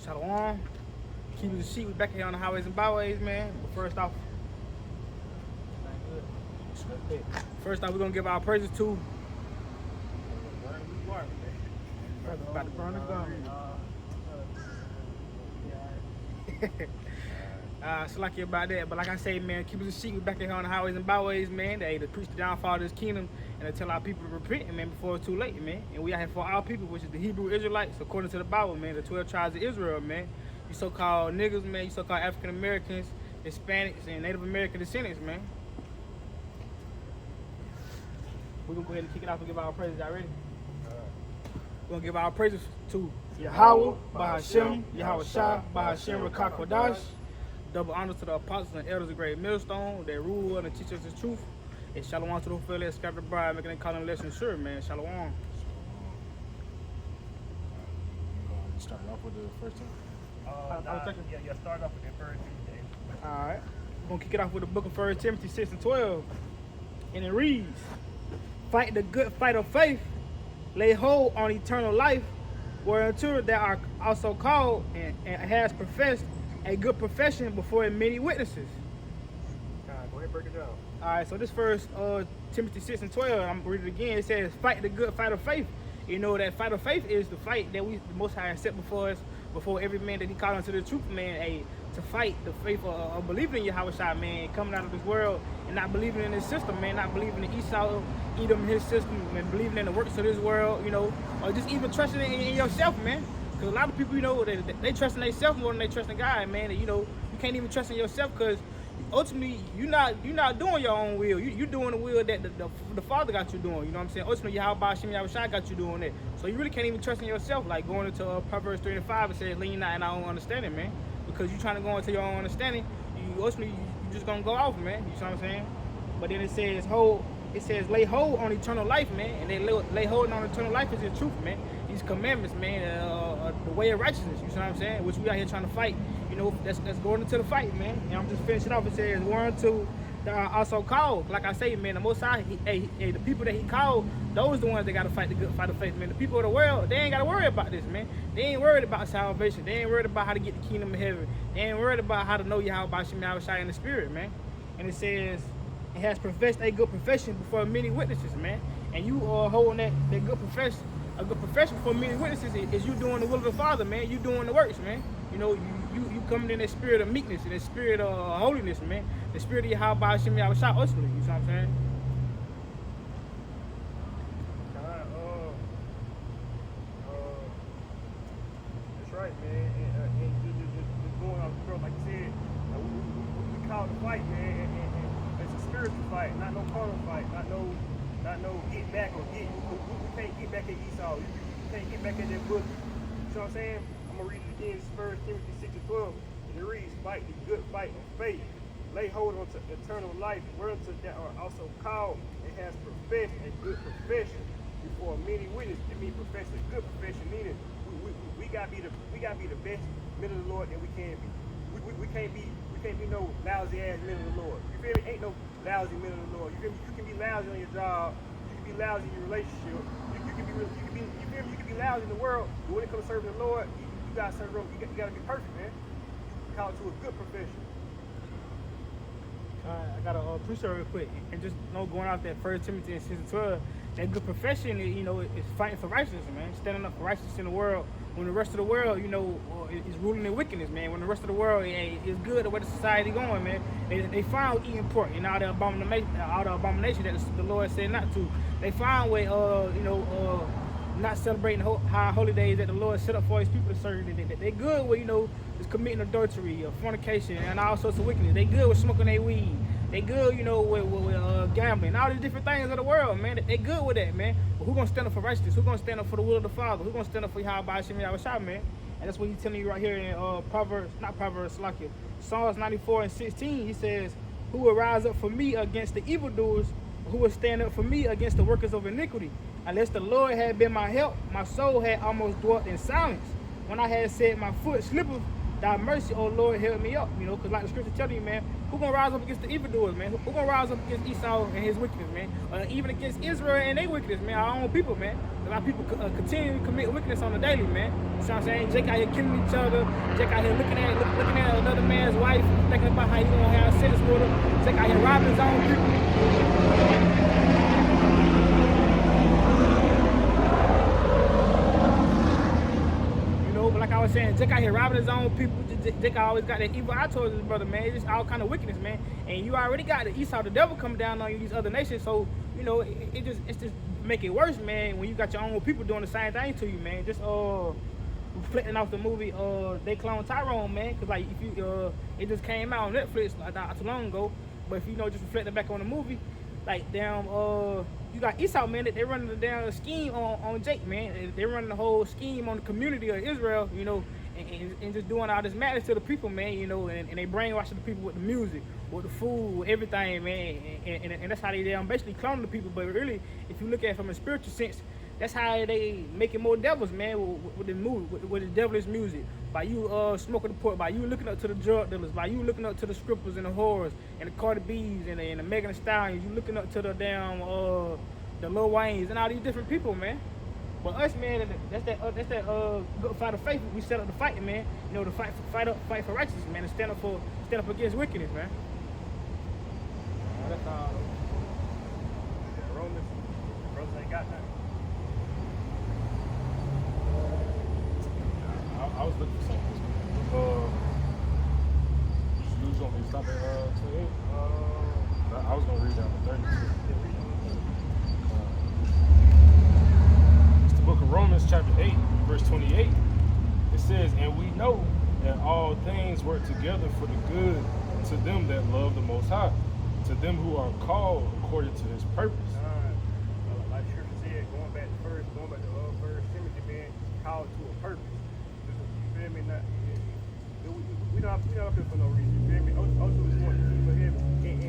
Shalom. Keeping the sheep. We back here on the highways and byways, man. But first off, we're gonna give our praises to. About to burn the gun. Slacky about that. But like I say, man, keep us a sheep. We back here on the highways and byways, man. They to preach the downfall of this kingdom and to tell our people to repent, man, before it's too late, man. And we out here for our people, which is the Hebrew Israelites, according to the Bible, man, the 12 tribes of Israel, man. You so-called niggas, man, you so-called African Americans, Hispanics, and Native American descendants, man. We're gonna go ahead and kick it off and give our praises already. We're gonna give our praises to Yahweh, Bahashem, Yahweh Shah, Bahashem, Rakakwadash. Double honor to the apostles and elders of Great Millstone. They rule and teach us the truth. And shalom to the whole that scattered the bride, making them calling lesson sure, man. Shalom. Start off with the first one. Yeah, start off with the first Timothy. Alright. We're gonna kick it off with the book of 1 Timothy 6 and 12. And it reads, fight the good fight of faith, lay hold on eternal life, whereunto they are also called and has professed a good profession before many witnesses. Go ahead, break it down. Alright, so this first Timothy 6 and 12, I'm gonna read it again. It says, fight the good fight of faith. You know that fight of faith is the fight that the Most High has set before us, before every man that he called unto the truth, man, to fight the faith of believing in Yahweh Shai, man, coming out of this world and not believing in this system, man, not believing in Esau, Edom, his system, and believing in the works of this world, you know, or just even trusting in yourself, man. Because a lot of people, you know, they trust in themselves more than they trust in God, man. And, you know, you can't even trust in yourself because ultimately you're not doing your own will. You're doing the will that the Father got you doing. You know what I'm saying? Ultimately, Yahweh Hashem Yahweh Shai got you doing that. So you really can't even trust in yourself. Like going into Proverbs 3 and 5, it says, lean not in our own understanding, man. Because you're trying to go into your own understanding, ultimately you just gonna go off, man. You know what I'm saying? But then it says lay hold on eternal life, man. And they lay hold on eternal life is the truth, man. These commandments, man, the way of righteousness, you know what I'm saying? Which we out here trying to fight. You know, that's going into the fight, man. And I'm just finishing off. It says, one, two, they are also called. Like I say, man, the Most High, the people that he called, those the ones that got to fight the good fight of faith, man. The people of the world, they ain't got to worry about this, man. They ain't worried about salvation. They ain't worried about how to get the kingdom of heaven. They ain't worried about how to know Yahweh Hashem Yahweh Shai in the spirit, man. And it says, it has professed a good profession before many witnesses, man. And you are holding that good profession. A good profession for many witnesses is you doing the will of the Father, man. You doing the works, man. You know, you coming in that spirit of meekness and that spirit of holiness, man. The spirit of Yahweh Hashem Yahweh Shai, ultimately, you know what I'm saying? That's right, man. And just going off the throat, like you said, we call the fight, man. And it's a spiritual fight, not no carnal fight, not no get back or get. We can't get back at Esau. You can't get back at that book. You know what I'm saying? I'm gonna read it again. It's 1 Timothy 6 and 12. And it reads, fight the good fight of faith. Lay hold on to eternal life, whereunto that are also called and has professed a good profession before many witnesses. It means profess a good profession, meaning we gotta be the best men of the Lord that we can be. We can't be no lousy ass men of the Lord. You feel me? Ain't no lousy men of the Lord. You feel me? You can be lousy on your job. You can be lousy in your relationship. You can be lousy in the world. But when it comes to serving the Lord, you gotta serve the Lord. You gotta be perfect, man. You call it to a good profession. I got a precept real quick, and just going off that 1 Timothy 6 and 12, that good profession, you know, is fighting for righteousness, man. Standing up for righteousness in the world. When the rest of the world, you know, is ruling in wickedness, man. When the rest of the world is good the way the society going, man. They found eating pork and all the abomination that the Lord said not to. They found way, not celebrating high holy days that the Lord set up for his people to serve. They good with, you know, is committing adultery, fornication, and all sorts of wickedness. They good with smoking their weed. They good, you know, with gambling, all these different things of the world, man. They good with that, man. But who gonna stand up for righteousness? Who gonna stand up for the will of the Father? Who gonna stand up for Yahweh Hashem Yahweh Shai, man? And that's what he's telling you right here in Psalms 94 and 16. He says, who will rise up for me against the evildoers? Who will stand up for me against the workers of iniquity? Unless the Lord had been my help, my soul had almost dwelt in silence. When I had said my foot slippeth, thy mercy, O Lord, held me up. You know, because like the scripture telling you, man, who gonna rise up against the evildoers, man? Who gonna rise up against Esau and his wickedness, man? Even against Israel and their wickedness, man? Our own people, man. a lot of people continue to commit wickedness on the daily, man. You know what I'm saying? Jake out here killing each other. Jake out here looking at another man's wife, thinking about how he gonna have sex with her. Jake out here robbing his own people. But like I was saying, Jake out here robbing his own people. Jake always got that evil eye towards his brother, man. It's just all kind of wickedness, man. And you already got the Esau, the devil, coming down on you, these other nations. So it's just make it worse, man. When you got your own people doing the same thing to you, man. Just reflecting off the movie, They Clone Tyrone, man. Cause like if you it just came out on Netflix like not too long ago. But if you just reflecting back on the movie, like damn, you got Esau, man, that they running the damn scheme on Jake, man. They running the whole scheme on the community of Israel, and just doing all this madness to the people, man, and they brainwashing the people with the music, with the food, with everything, man, and that's how they basically cloning the people. But really, if you look at it from a spiritual sense, that's how they making more devils, man, with the movie, with the devilish music. By you smoking the pork, by you looking up to the drug dealers, by you looking up to the strippers and the whores and the Cardi B's and the Megan Thee Stallions, you looking up to the damn the Lil Waynes and all these different people, man. But us, man, that's that good fight of faith. We set up the fight, man. To fight for righteousness, man, and stand up against wickedness, man. That's all. Yeah, Romans, brothers ain't got nothing. I was looking for something. You was gonna stop at 28? I was gonna read down to 30. It's the book of Romans, chapter 8, verse 28. It says, "And we know that all things work together for the good to them that love the Most High, to them who are called according to His purpose." Like Scripture said, going back to First Timothy, man, called to a purpose. You feel me? We don't have to do it for no reason. You feel me? Also, we want the kingdom of heaven, and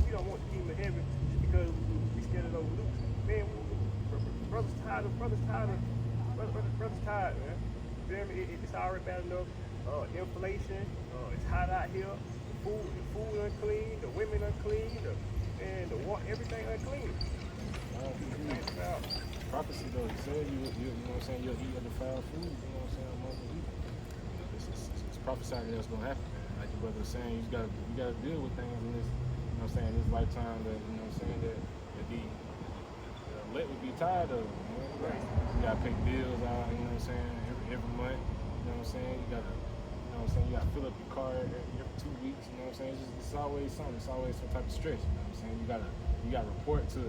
we don't want the kingdom of heaven because we scared of those loops. Man, brothers tired, man. You feel me? It's already bad enough. Inflation. It's hot out here. The food unclean. The women unclean. Everything unclean. Prophecy though, he said you know what I'm saying, you'll eat undefiled food, you know what I'm saying, among the people. It's prophesied that that's gonna happen, man. Like the brother was saying, you gotta deal with things in this, you know what I'm saying, this lifetime that, you know what I'm saying, that the elect would be tired of, man. Right. You gotta pay bills out, you know what I'm saying, every month, you know what I'm saying, you gotta fill up your car every 2 weeks, you know what I'm saying, it's always something, it's always some type of stress, you know what I'm saying, you gotta report to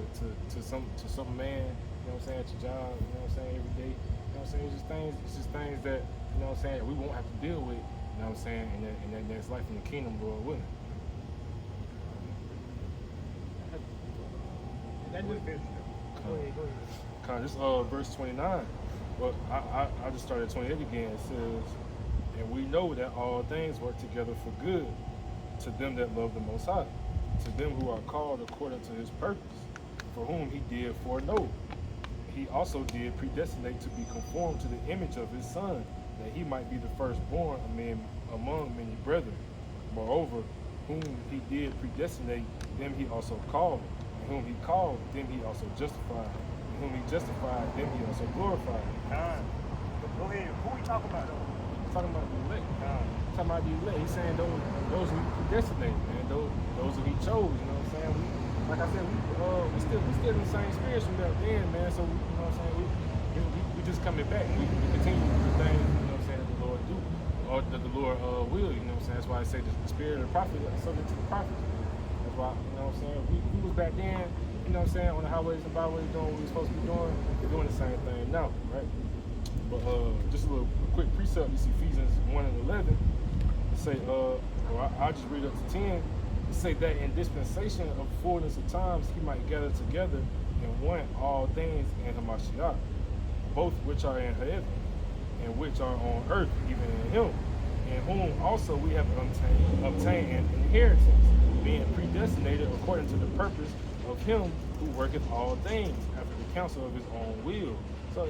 some man, you know what I'm saying, at your job, you know what I'm saying, every day, you know what I'm saying, it's just things that, you know what I'm saying, we won't have to deal with, you know what I'm saying, in that next life in the kingdom, Lord willing. Go ahead. This verse 29, well, I just started at 28 again. It says, "And we know that all things work together for good to them that love the Most High, to them who are called according to His purpose, for whom He did foreknow. He also did predestinate to be conformed to the image of His Son, that He might be the firstborn among many brethren. Moreover, whom He did predestinate, them He also called. And whom He called, them He also justified. And whom He justified, them He also glorified." Go ahead. Who we talking about though? He's talking about the elect. He's talking about the elect. He's saying those who He predestinated, man. Those who He chose. You know what I'm saying? Like I said, we still in the same experience from back then, man. So you know what I'm saying? We just coming back. We continue to do things, you know what I'm saying, that the Lord do, or that the Lord will. You know what I'm saying? That's why I say the spirit of the prophet is subject to the prophet. That's why, you know what I'm saying? We was back then, you know what I'm saying, on the highways and byways doing what we were supposed to be doing. We're doing the same thing now, right? But just a quick precept. You see Ephesians 1:11. It say, I'll just read up to 10. It say that in dispensation of fullness of times He might gather together in one all things in Hamashiach, both which are in heaven and which are on earth, even in Him, in whom also we have obtained an inheritance, being predestinated according to the purpose of Him who worketh all things after the counsel of His own will. So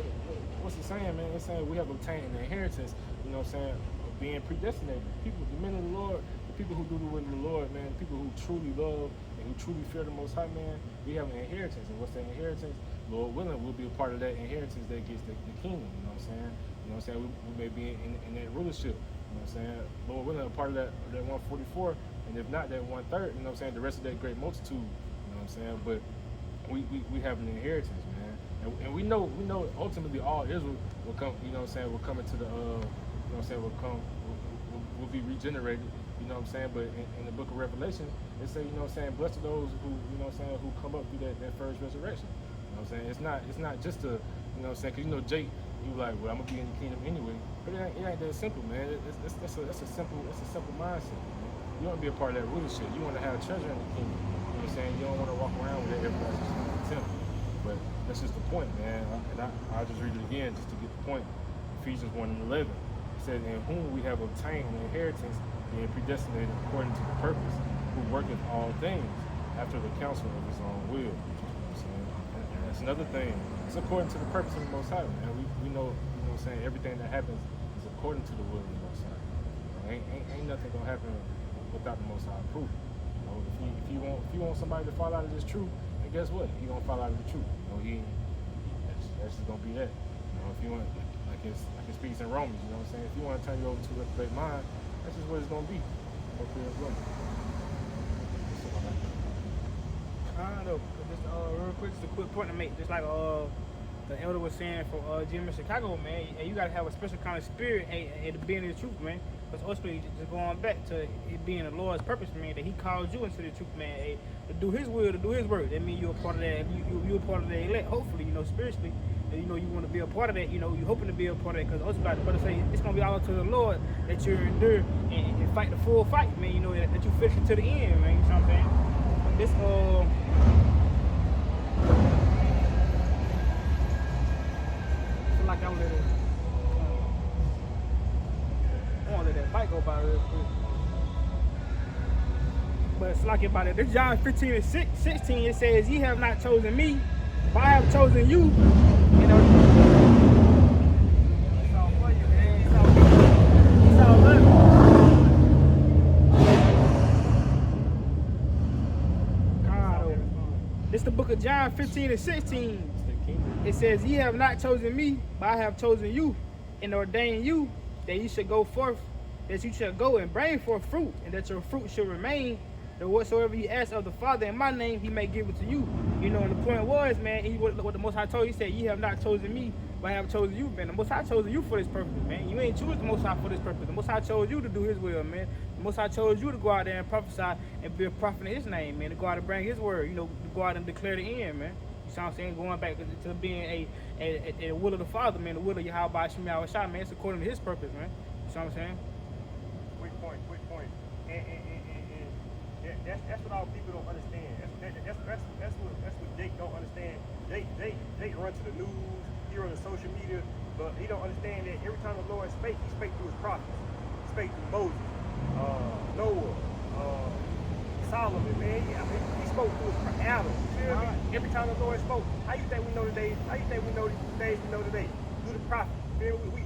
what's it saying, man? It's saying we have obtained an inheritance, you know what I'm saying, of being predestinated. People, the men of the Lord, the people who do the will of the Lord, man, the people who truly love and who truly fear the Most High, man, we have an inheritance. And what's that inheritance? Lord willing, we'll be a part of that inheritance that gets the kingdom. You know what I'm saying? You know what I'm saying? We may be in that rulership. You know what I'm saying? Lord willing, a part of that 144, and if not, that 1/3. You know what I'm saying? The rest of that great multitude. You know what I'm saying? But we have an inheritance, man, and we know ultimately all Israel will come. You know what I'm saying? Will come into the you know what I'm saying? Will be regenerated. You know what I'm saying? But in the book of Revelation, it say, you know what I'm saying, blessed are those who, you know what I'm saying, who come up through that first resurrection. You know what I'm saying? It's not just a, you know what I'm saying, because you know Jake, you like, well, I'm gonna be in the kingdom anyway. But it ain't that simple, man. That's a simple mindset, man. You want to be a part of that rulership. You want to have treasure in the kingdom. You know what I'm saying? You don't want to walk around with that everybody's just in the temple. But that's just the point, man. And I'll just read it again just to get the point. Ephesians 1:11. It says, in whom we have obtained an inheritance, being predestinated according to the purpose, who worketh all things after the counsel of his own will. You know what I'm saying? And that's another thing. It's according to the purpose of the Most High. And we know, you know what I'm saying, everything that happens is according to the will of the Most High. You know, ain't nothing gonna happen without the Most High approval. You know, if you want somebody to fall out of this truth, then guess what? He gonna fall out of the truth. You know, that's just gonna be that. You know, if you want, like it speaks in Romans, you know what I'm saying? If you want to turn you over to a reprobate mind, that's just what it's gonna be. Hopefully it's going. I know. Just real quick, just a quick point to make. Just like the elder was saying for Jim in Chicago, man, you gotta have a special kind of spirit at the being of the truth, man. Because ultimately, just going back to it being the Lord's purpose, man, that He called you into the truth, man, to do His will, to do His work. That means you're a part of that. You're a part of the elect. Hopefully, you know, spiritually, and, you know, you want to be a part of that. You know, you're hoping to be a part of that. Because ultimately, like the brother say, it's gonna be all up to the Lord that you endure and fight the full fight, man. You know that you finish it to the end, man. You know what I'm saying? But this it's like I'm letting. I want to let that bike go by real quick. But it's like about it. This John 15:16, it says, ye have not chosen me, but I have chosen you. You know, it's all for you, man. It's all love. God, this the book of John 15:16. It says, ye have not chosen me, but I have chosen you and ordained you that you should go forth, that you shall go and bring forth fruit, and that your fruit shall remain, that whatsoever you ask of the Father in my name, He may give it to you. You know, and the point was, man, what the Most High told you, He said, ye have not chosen me, but I have chosen you, man. The Most High chose you for this purpose, man. You ain't choose the Most High for this purpose. The Most High chose you to do His will, man. The Most High chose you to go out there and prophesy and be a prophet in His name, man, to go out and bring His word, you know, to go out and declare the end, man. You know what I'm saying? Going back to being a will of the Father, man, the will of Yahweh Shem Yahweh Shah, man. It's according to His purpose, man. You know what I'm saying? Quick point. And that's what our people don't understand. That's what Jake don't understand. Jake run to the news, he run to social media, but he don't understand that every time the Lord spake, He spake through His prophets. He spake through Moses, Noah, Solomon, man. He spoke through Adam. You feel me? Every time the Lord spoke, how you think we know the days? How you think we know the days we know today? Through the prophets. You feel me?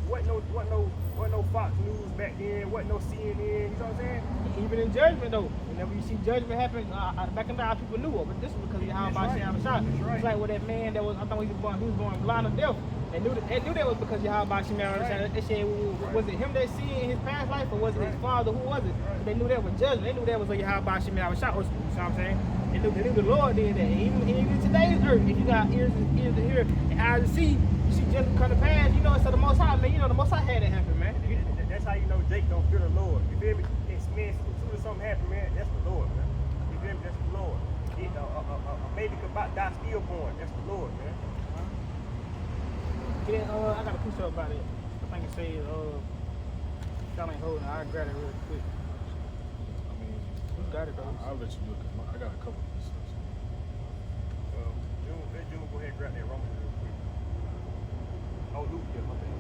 Wasn't no Fox News back then. Wasn't no CNN. You know what I'm saying? Even in judgment, though, whenever you see judgment happen, back in the day, people knew it, but this was because of Yahweh Shem Shah. It's like with that man that was, I thought he was born blind or deaf. They knew that was because Yahweh Shem Shah. They said, was it him that see in his past life, or was it his father? Who was it? They knew that was judgment. They knew that was a Yahweh Shem Shah. You know what I'm saying? They knew the Lord did that. Even today's earth, if you got ears to hear and eyes to see, you see judgment come to pass. You know it's the Most High, man. You know the Most High had that happen, man. That's how you know Jake don't fear the Lord. You feel me? Man, as soon as something happen, man, that's the Lord, man. You feel me? That's the Lord. A baby could die stillborn. That's the Lord, man. I got a push up about it. I think it says, y'all ain't holding it. I'll grab it real quick. I mean, You got it, though. I'll let you look. I got a couple of these stuff. Let June go ahead and grab that Romans real quick. Oh, Luke, yeah, my bad.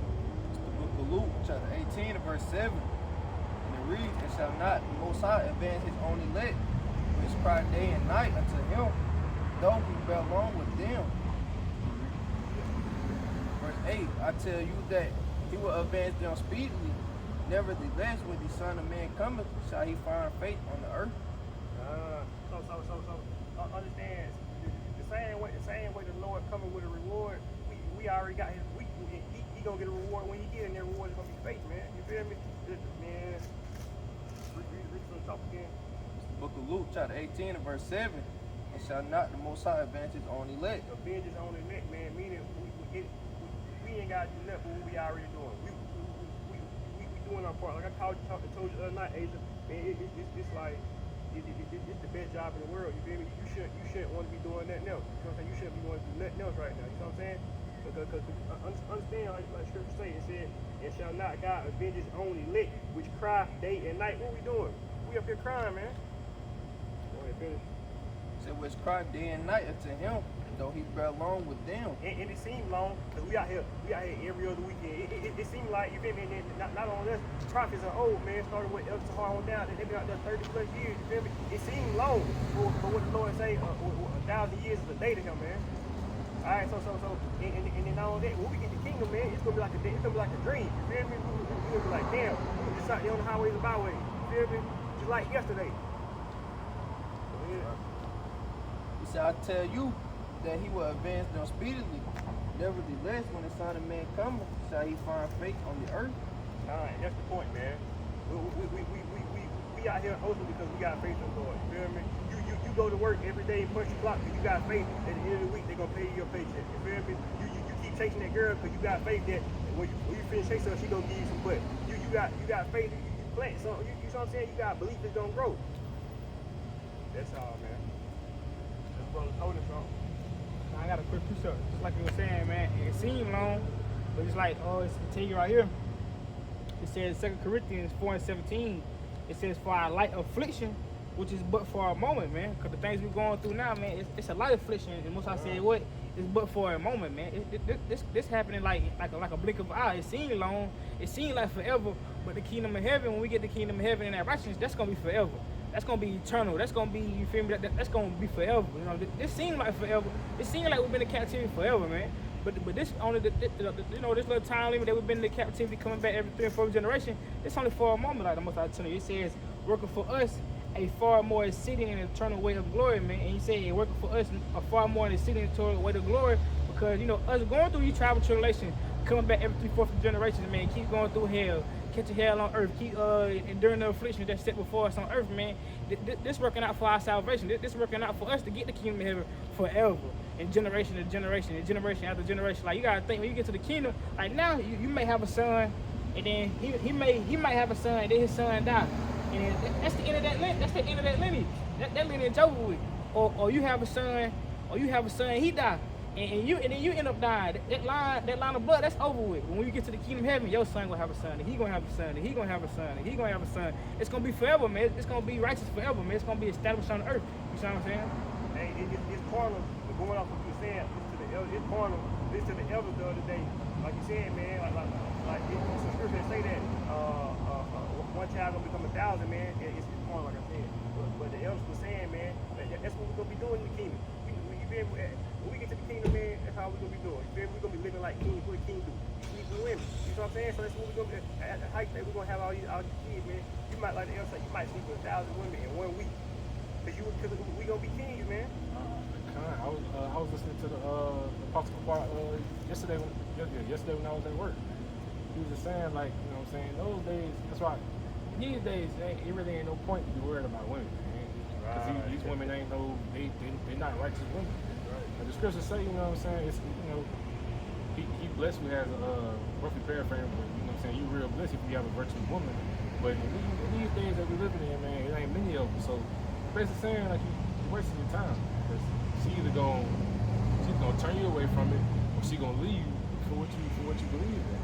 It's the book of Luke, chapter 18 and verse 7. And it reads, and shall not the Most High advance His own elect, which cry day and night unto Him, though He bear long with them. Verse 8, I tell you that He will advance them speedily. Nevertheless, when the Son of Man cometh, shall He find faith on the earth? So understand the same way the Lord coming with a reward. We already got his. He gonna get a reward when he get, and that reward is gonna be faith, man. You feel me? Man, read from the top again. Book of Luke, chapter 18 and verse 7. And shall not the Most High avenge his own elect? Avenge his own elect, man. Meaning we ain't gotta do nothing what we already doing. We doing our part. Like I told you the other night, Asia. Man, it's like it's the best job in the world. You feel me? You shouldn't want to be doing nothing else. You know what I'm saying? You shouldn't be wanting to do nothing else right now. You know what I'm saying? Because understand, like Scripture say, it said, "And shall not God avenge his own elect, which cry day and night?" What we doing? We up here crying, man. Go ahead, finish. Said which cry day and night unto him, though he bear along with them. And it seemed long, because we out here every other weekend. It seemed like, you feel me, and not only us, prophets are old, man, started with El Tahar on down, they've been out there 30 plus years, you feel me? It seemed long, but what the Lord say, 1,000 years is a day to him, man. Alright, so, and then not only that, when we get the kingdom, man, it's gonna be like a dream, you feel me? We're gonna be like, damn, we just out there on the highways and byways, you feel me? Just like yesterday. He said, I tell you that he will avenge them speedily. Nevertheless, when the Son of Man cometh, shall he find faith on the earth? Alright, that's the point, man. We out here hustling because we got faith in the Lord, you feel me? You go to work every day and punch your clock because you got faith at the end of the week they're gonna pay you your paycheck, you feel me? You keep chasing that girl because you got faith that when you finish chasing her, she gonna give you some butt. You got faith, you plant something, you know what I'm saying? You got belief it's gonna grow. That's all, man. That's brother told us something. I got a quick precept, just like you were saying, man. It seemed long, but it's like, it's tell you right here. It says 2 Corinthians 4:17. It says, for our light affliction, which is but for a moment, man. Because the things we're going through now, man, it's a light affliction. And most I said, what? It's but for a moment, man. This happening like a blink of an eye. It seemed long. It seemed like forever. But the kingdom of heaven, when we get the kingdom of heaven and that righteousness, that's going to be forever. That's gonna be eternal. That's gonna be, you feel me? That's gonna be forever. You know, this seems like forever. It seems like we've been in captivity forever, man. But this only you know, this little time limit that we've been in captivity, coming back every 3 or 4 generation. It's only for a moment, like the Most High telling you. It says working for us a far more exceeding and eternal way of glory, man. And he said working for us a far more exceeding and eternal way of glory, because you know us going through these trial tribulation, coming back every 3/4 generations, man. Keep going through hell. Catching hell on earth, keep enduring the affliction that's set before us on earth, man. This working out for our salvation. This working out for us to get the kingdom of heaven forever, and generation to generation, and generation after generation. Like you gotta think, when you get to the kingdom, like now you may have a son, and then he might have a son, and then his son die, and then that's the end of that. That's the end of that lineage. That lineage over with. Or you have a son, he die. And then you end up dying. That line of blood, that's over with. When you get to the kingdom of heaven, your son gonna have a son, and he gonna have a son, and he gonna have a son, and he gonna have a son. It's gonna be forever, man. It's gonna be righteous forever, man. It's gonna be established on the earth. You see what I'm saying? Hey, it's carnal. Going off what you were saying, it's carnal. Listen to the elders the other day, like you said, man. Like it's a scripture that say that one child gonna become 1,000, man. It's carnal, like I said. But the elders were saying, man, that's what we're gonna be doing in the kingdom. When we get to the kingdom, man, that's how we're gonna be doing. We're gonna be living like kings. What a king do? Sleep with women. You know what I'm saying? So that's what we're gonna be. At the height that we're gonna have all these kids, man. You might, like the elder say, you might sleep with 1,000 women in 1 week. Cause we gonna be kings, man. I was listening to the Apostle Paul yesterday when I was at work. He was just saying, like, you know what I'm saying, those days, that's why these days it really ain't no point to be worried about women, man. Because these women ain't they're not righteous women. Right. The scriptures say, you know what I'm saying, it's, you know, he blessed who has a roughly paraphrasing, but you know what I'm saying, you real blessed if you have a virtuous woman. But in these days that we're living in, man, it ain't many of them. So basically saying, like, you're wasting your time. She's gonna turn you away from it, or she gonna leave you for what you believe in.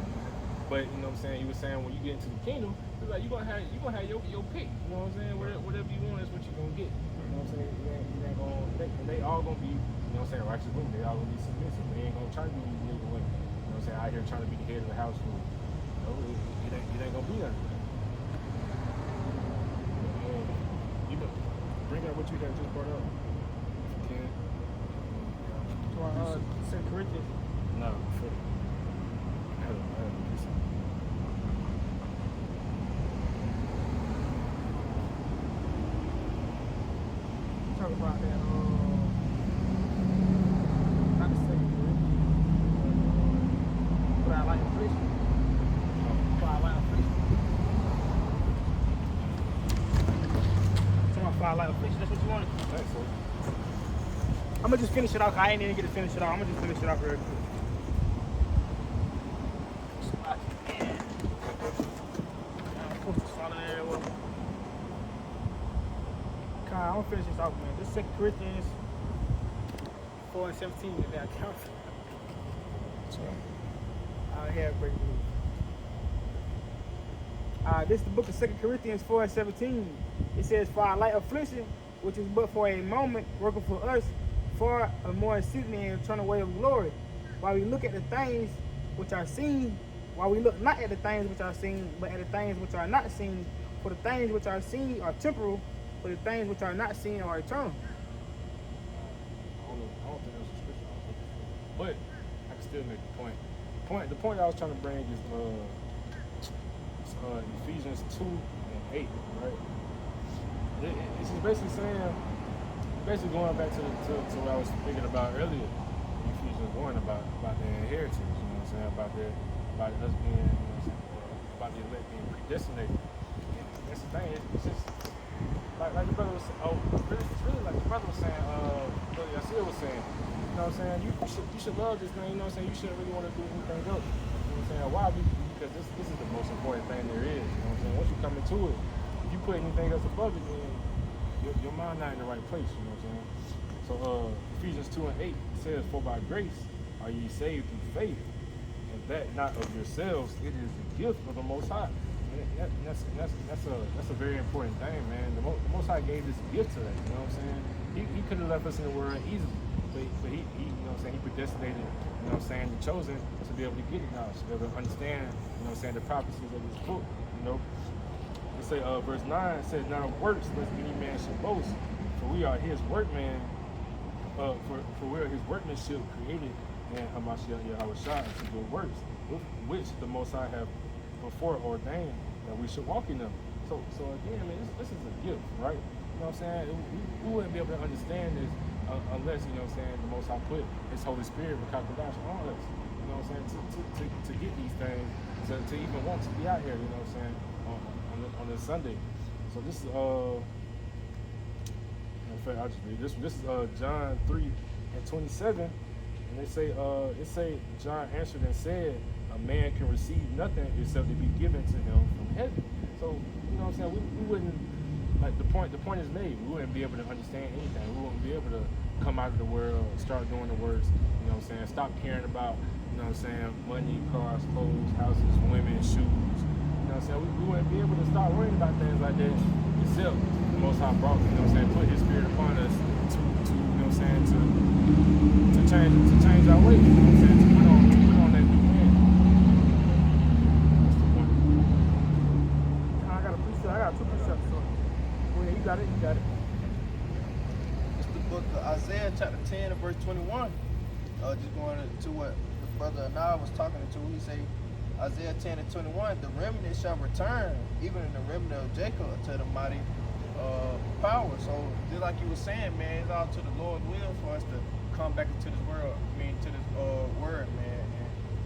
But you know what I'm saying, you were saying when you get into the kingdom, it's like you're gonna have your pick. You know what I'm saying? Whatever you want is what you're gonna get. You know what I'm saying? You ain't gonna they all gonna be, you know what I'm saying, righteous women. They all gonna be submissive. They ain't gonna try to be these nigga women. You know what I'm saying? Out here trying to be the head of the household. You know, it ain't gonna be none of that. You know, bring out what you had just brought up. If you can. 2 Corinthians. No, for I had a piece of Talk about that. Not the second. fire light affliction. That's what you wanted. I think so. I'm gonna just finish it off. I ain't even get to finish it off. I'm gonna just finish it off real quick. I'm gonna finish this off, man. This 2 Corinthians 4:17 is that count. That's right. I have breaking news. This is the book of 2 Corinthians 4:17. It says, "For our light affliction, which is but for a moment, working for us far a more exceeding and eternal way of glory. While we look at the things which are seen, while we look not at the things which are seen, but at the things which are not seen. For the things which are seen are temporal, but the things which are not seen are eternal." I don't think that's a scripture I was looking for. But I can still make the point. The point I was trying to bring is Ephesians 2:8, right? It's just basically saying, going back to what I was thinking about earlier, Ephesians 1 about the inheritance, you know what I'm saying, about us being, you know what I'm saying, about the elect being predestinated. And that's the thing. It's just like the brother was saying. It's really like the brother was saying. Brother Yasir was saying. You know what I'm saying? You should love this thing. You know what I'm saying? You shouldn't really want to do anything else. You know what I'm saying? Why? Because this is the most important thing there is. You know what I'm saying? Once you come into it, if you put anything else above it, then your mind not in the right place. You know what I'm saying? So Ephesians 2:8 says, "For by grace are ye saved through faith, and that not of yourselves, it is the gift of the Most High." And that's a very important thing, man. The Most High gave this gift to us. You know what I'm saying? He could have left us in the world easily, but he you know what I'm saying, he predestinated, you know what I'm saying, the chosen to be able to get it now, to be able to understand, you know what I'm saying, the prophecies of this book. You know, it say verse 9 says, "Now works lest any man should boast, for we are his workman, for we are his workmanship created in Hamashiach Yahushua to do works, which the Most High have before ordained that we should walk in them." So again, man, this is a gift, right? You know what I'm saying? We wouldn't be able to understand this unless, you know what I'm saying, the Most High put His Holy Spirit with Kakadash on us. You know what I'm saying? To get these things, to even want to be out here, you know what I'm saying, on this Sunday. So this is in fact, I'll just read this one. This is John 3:27, and it say John answered and said, "A man can receive nothing except to be given to him from heaven." So, you know what I'm saying, we wouldn't, like, the point is made. We wouldn't be able to understand anything. We wouldn't be able to come out of the world, start doing the works, you know what I'm saying, stop caring about, you know what I'm saying, money, cars, clothes, houses, women, shoes. You know what I'm saying? We wouldn't be able to start worrying about things like that except the Most High brought, you know what I'm saying, put His Spirit upon us to you know what I'm saying, to change our ways, you know what I'm saying, to put on that new man. That's the point. I got 2 precepts. So, well, you got it. It's the book of Isaiah chapter 10 and verse 21. Just going to what the brother Anah was talking to. He say, Isaiah 10 and 21, "The remnant shall return, even in the remnant of Jacob, to the mighty power." So just like you were saying, man, it's all to the Lord's will for us to come back into this world, to this word, man,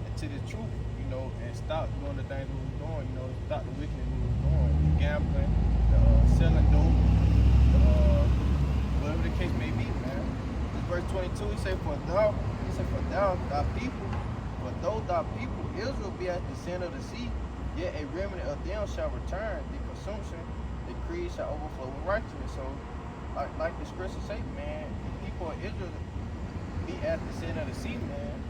and to this truth, you know, and stop doing the things we were doing, you know, stop the wickedness we were doing, the gambling, selling dope, whatever the case may be, man. This verse 22, he said, for thou, thy people, for though thy people, Israel, be at the center of the sea, yet a remnant of them shall return. The consumption, the creed shall overflow with righteousness. So, like the scripture say, man, the people of Israel be at the center of the sea, man.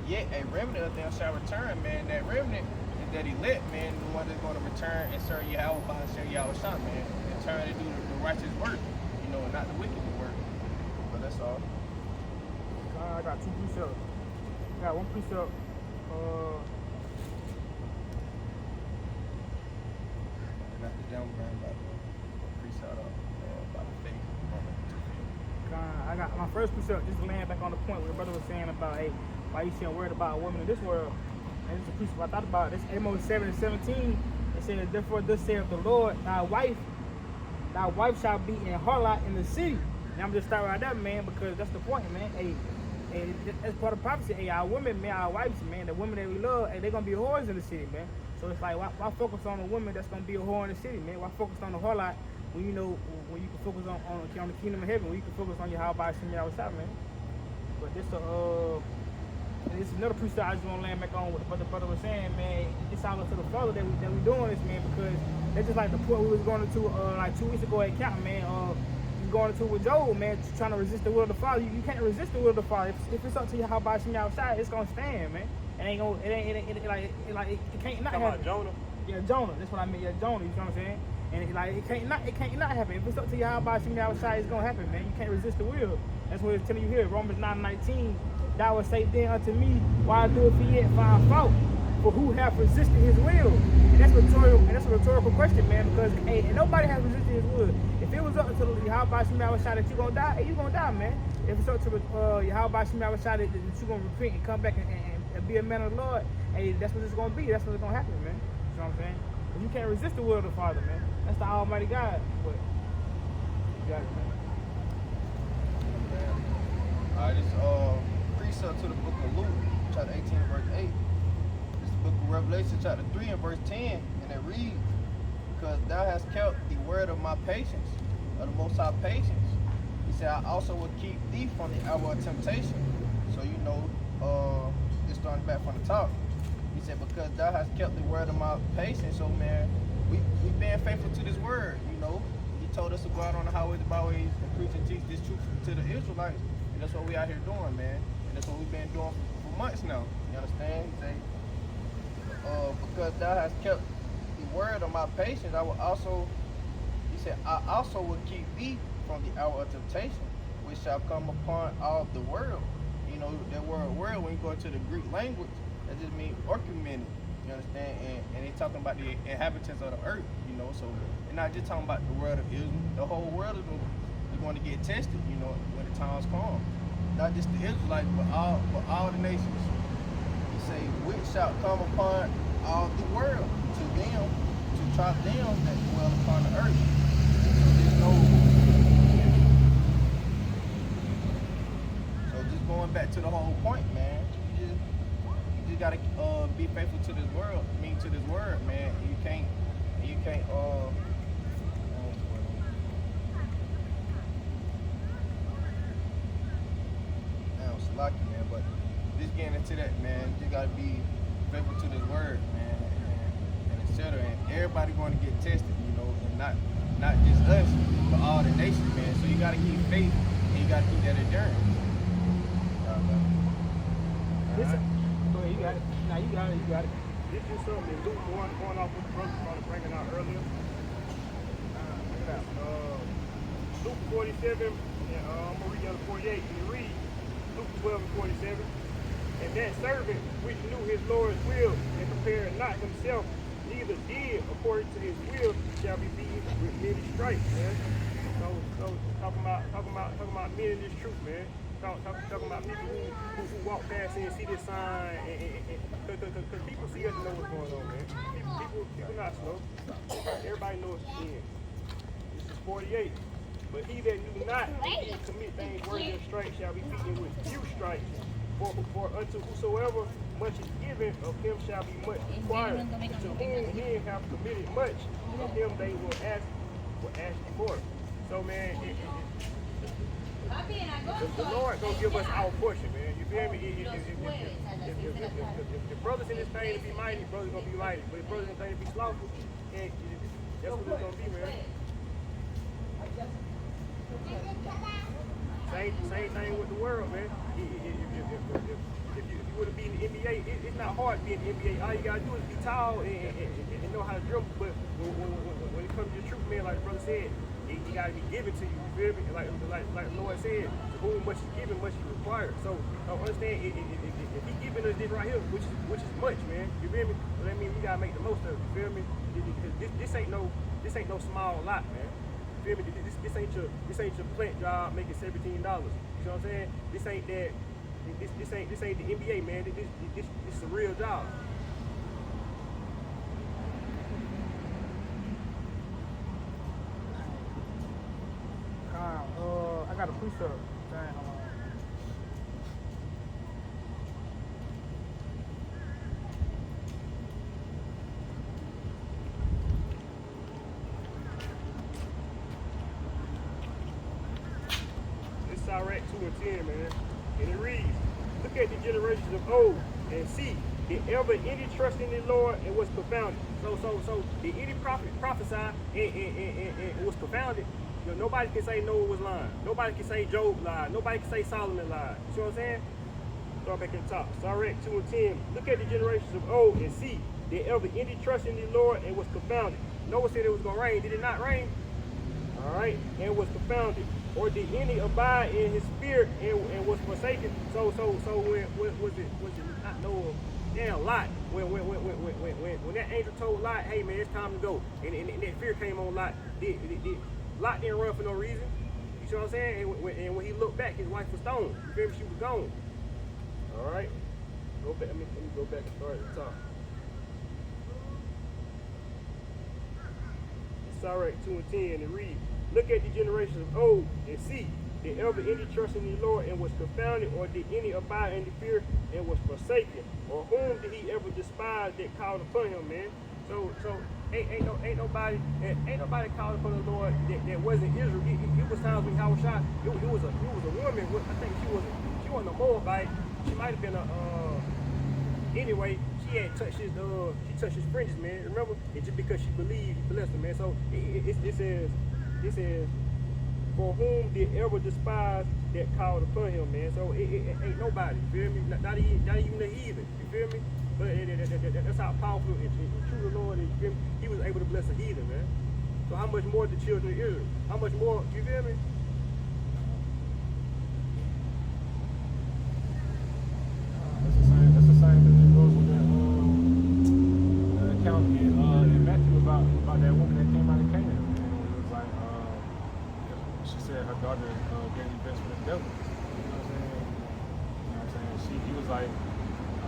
Yet a remnant of them shall return, man. That remnant is that elect, man, the one that's going to return and serve Yahweh and serve Yahushua, man, and turn and do the righteous work, you know, and not the wicked work. But that's all. I got 2 precepts. I got 1 precept. Got the down brand about the precept about the faith. I got my first precept, just laying back on the point where the brother was saying about, hey, why you shouldn't worry about women in this world. And it's a precept I thought about. This Amos 7:17. It says, "Therefore thus saith the Lord, thy wife shall be in harlot in the city." And I'm just starting right there, man, because that's the point, man. Hey, that's part of prophecy. Hey, our women, man, our wives, man, the women that we love, hey, they're gonna be whores in the city, man. So it's like, why focus on a woman that's gonna be a whore in the city, man? Why focus on the harlot when you know when you can focus on the kingdom of heaven, when you can focus on your how by Shimmy outside, man. But this and this is another precept I just want to land back on what the brother was saying, man. It's all up to the Father that we doing this, man, because that's just like the point we was going into like 2 weeks ago at Camp, man. You going into with Job, man, trying to resist the will of the Father. You can't resist the will of the Father. If it's up to you how by Shimmy outside, it's gonna stand, man. It can't not happen. Jonah. Yeah, Jonah. That's what I mean. Yeah, Jonah. You know what I'm saying? And it can't not happen. If it's up to you how by Shimmy outside, it's gonna happen, man. You can't resist the will. That's what it's telling you here. Romans 9:19. Thou would say then unto me, why do if he yet find fault? For who have resisted his will? And that's a rhetorical question, man, because hey, nobody has resisted his will. If it was up to Yahweh Shimei Awashai that you're gonna die, hey, you're gonna die, man. If it's up to Yahweh Shimei Awashai that you're gonna repent and come back and be a man of the Lord, hey, that's what it's gonna be. That's what's gonna happen, man. You know what I'm saying? But you can't resist the will of the Father, man. That's the Almighty God. But you got it, man. Alright, this precept to the book of Luke, chapter 18, verse 8. This is the book of Revelation, chapter 3, and verse 10. And it reads, because thou hast kept the word of my patience, of the Most High patience. He said, I also will keep thee from the hour of temptation. So you know, it's starting back from the top. He said, because thou hast kept the word of my patience. So man, we being faithful to this word, you know. He told us to go out on the highways and byways and preach and teach this truth to the Israelites. And that's what we out here doing, man. And that's what we've been doing for months now. You understand? He say, because thou hast kept the word of my patience, I will also, he said, I also will keep thee from the hour of temptation, which shall come upon all the world. You know, that word world, when you go into the Greek language, that just means orchumene. You understand? And they talking about the inhabitants of the earth, you know. So they're not just talking about the world of Israel. The whole world is going to get tested, you know, when the times come. Not just the Israelites, but all the nations. He say, which shall come upon all the world, to them, to try them that dwell upon the earth. So just going back to the whole point, man. You just gotta be faithful to this world, to this word, man. You can't lucky, man, but just getting into that, man, you gotta be faithful to this word, man, and etc. And everybody going to get tested, you know, and not just us, but all the nations, man. So you gotta keep faith and you gotta keep that endurance. Listen, go ahead, you got it. Nah, you got it. This is something that Luke going off what the brother started bringing out earlier. Check it out. Luke 47, and I'm gonna read down to 48. You read Luke 12 and 47. And that servant which knew his Lord's will and prepared not himself, neither did according to his will, shall be beaten with many stripes, man. So talking about men in this truth, man. Talking about people who walk past and see this sign, because people see us and know what's going on, man. People not slow. Everybody knows the end. This is 48. But he that knew not indeed commit things worthy of stripes shall be beaten with few stripes. For unto whosoever much is given, of him shall be much required. To whom men have committed much, of him they will ask for. So man, the Lord gonna give us our portion, man. You feel me? If brothers in this thing to be mighty, brothers gonna be mighty. But if brothers in this thing to be slothful, that's what it's gonna be, man. Same thing with the world, man. If you would have been in the NBA, it's not hard to be in the NBA. All you gotta do is be tall and know how to dribble. But when it comes to the truth, man, like the brother said, it gotta be given to you. You feel me? Like the Lord said, to whom much is given, much is required. So understand, if He giving us this right here, which is much, man. You feel me? So that means we gotta make the most of it. You feel me? This ain't no small lot, man. You feel me? This ain't your plant job making $17. You know what I'm saying? This ain't that. This ain't the NBA, man. This is a real job. I got a precept. Sirach 2 and 10, man. And it reads, look at the generations of old and see, did ever any trust in the Lord and was confounded? So did any prophet prophesy and was confounded? You know, nobody can say Noah was lying. Nobody can say Job lied. Nobody can say Solomon lied. You see what I'm saying? Start back at the top. Sirach 2 and 10. Look at the generations of old and see, did ever any trust in the Lord and was confounded? Noah said it was going to rain. Did it not rain? All right, and was confounded. Or did any abide in his spirit and was forsaken? So when was it not Noah? Damn, Lot. When that angel told Lot, hey man, it's time to go, and that fear came on Lot. Did Lot didn't run for no reason. You see what I'm saying? And when he looked back, his wife was stoned. You feel me? She was gone. All right, go back. Let me go back and start at the top. Sirach 2 and 10, and read, look at the generations of old and see, did ever any trust in the Lord and was confounded, or did any abide in the fear and was forsaken? Or whom did he ever despise that called upon him, man? So ain't nobody called upon the Lord that wasn't Israel. It was times when Howard shot, it was a woman. I think she wasn't a Moabite. She might have been anyway. She had touched his fringes, man. Remember? It's just because she believed, he blessed him, man. So it says, for whom did ever despise that called upon him, man. So it ain't nobody, you feel me? Not even the heathen, you feel me? But that's how powerful and true the Lord is, you feel me? He was able to bless a heathen, man. So how much more the children of Israel? How much more, you feel me? That's the same thing that goes with that account in Matthew about that woman that came out of Canaan. And it was like, she said her daughter gave the best for the devil. You know what I'm saying? You know what I'm saying? He was like,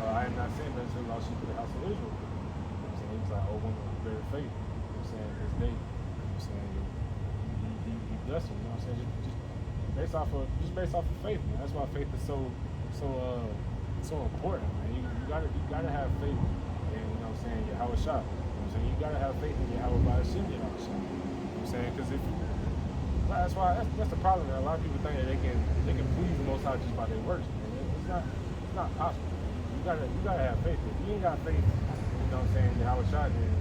I am not saying that until all she put the house of Israel. You know what I'm saying? He was like, oh, woman of very faith. You know what I'm saying? This day. You know what I'm saying? He blessed him. You know what I'm saying? Just based off of faith, man. That's why faith is so important, man. You gotta have faith in, you know what I'm saying, Yahweh Shah. You know what I'm saying? You gotta have faith in Yahweh by Hashem, Yahweh Shah. You know what I'm saying? Because that's the problem, man. A lot of people think that they can please the Most High just by their works, man. It's not possible. You gotta have faith. If you ain't got faith, you know what I'm saying, Yahweh Shah, then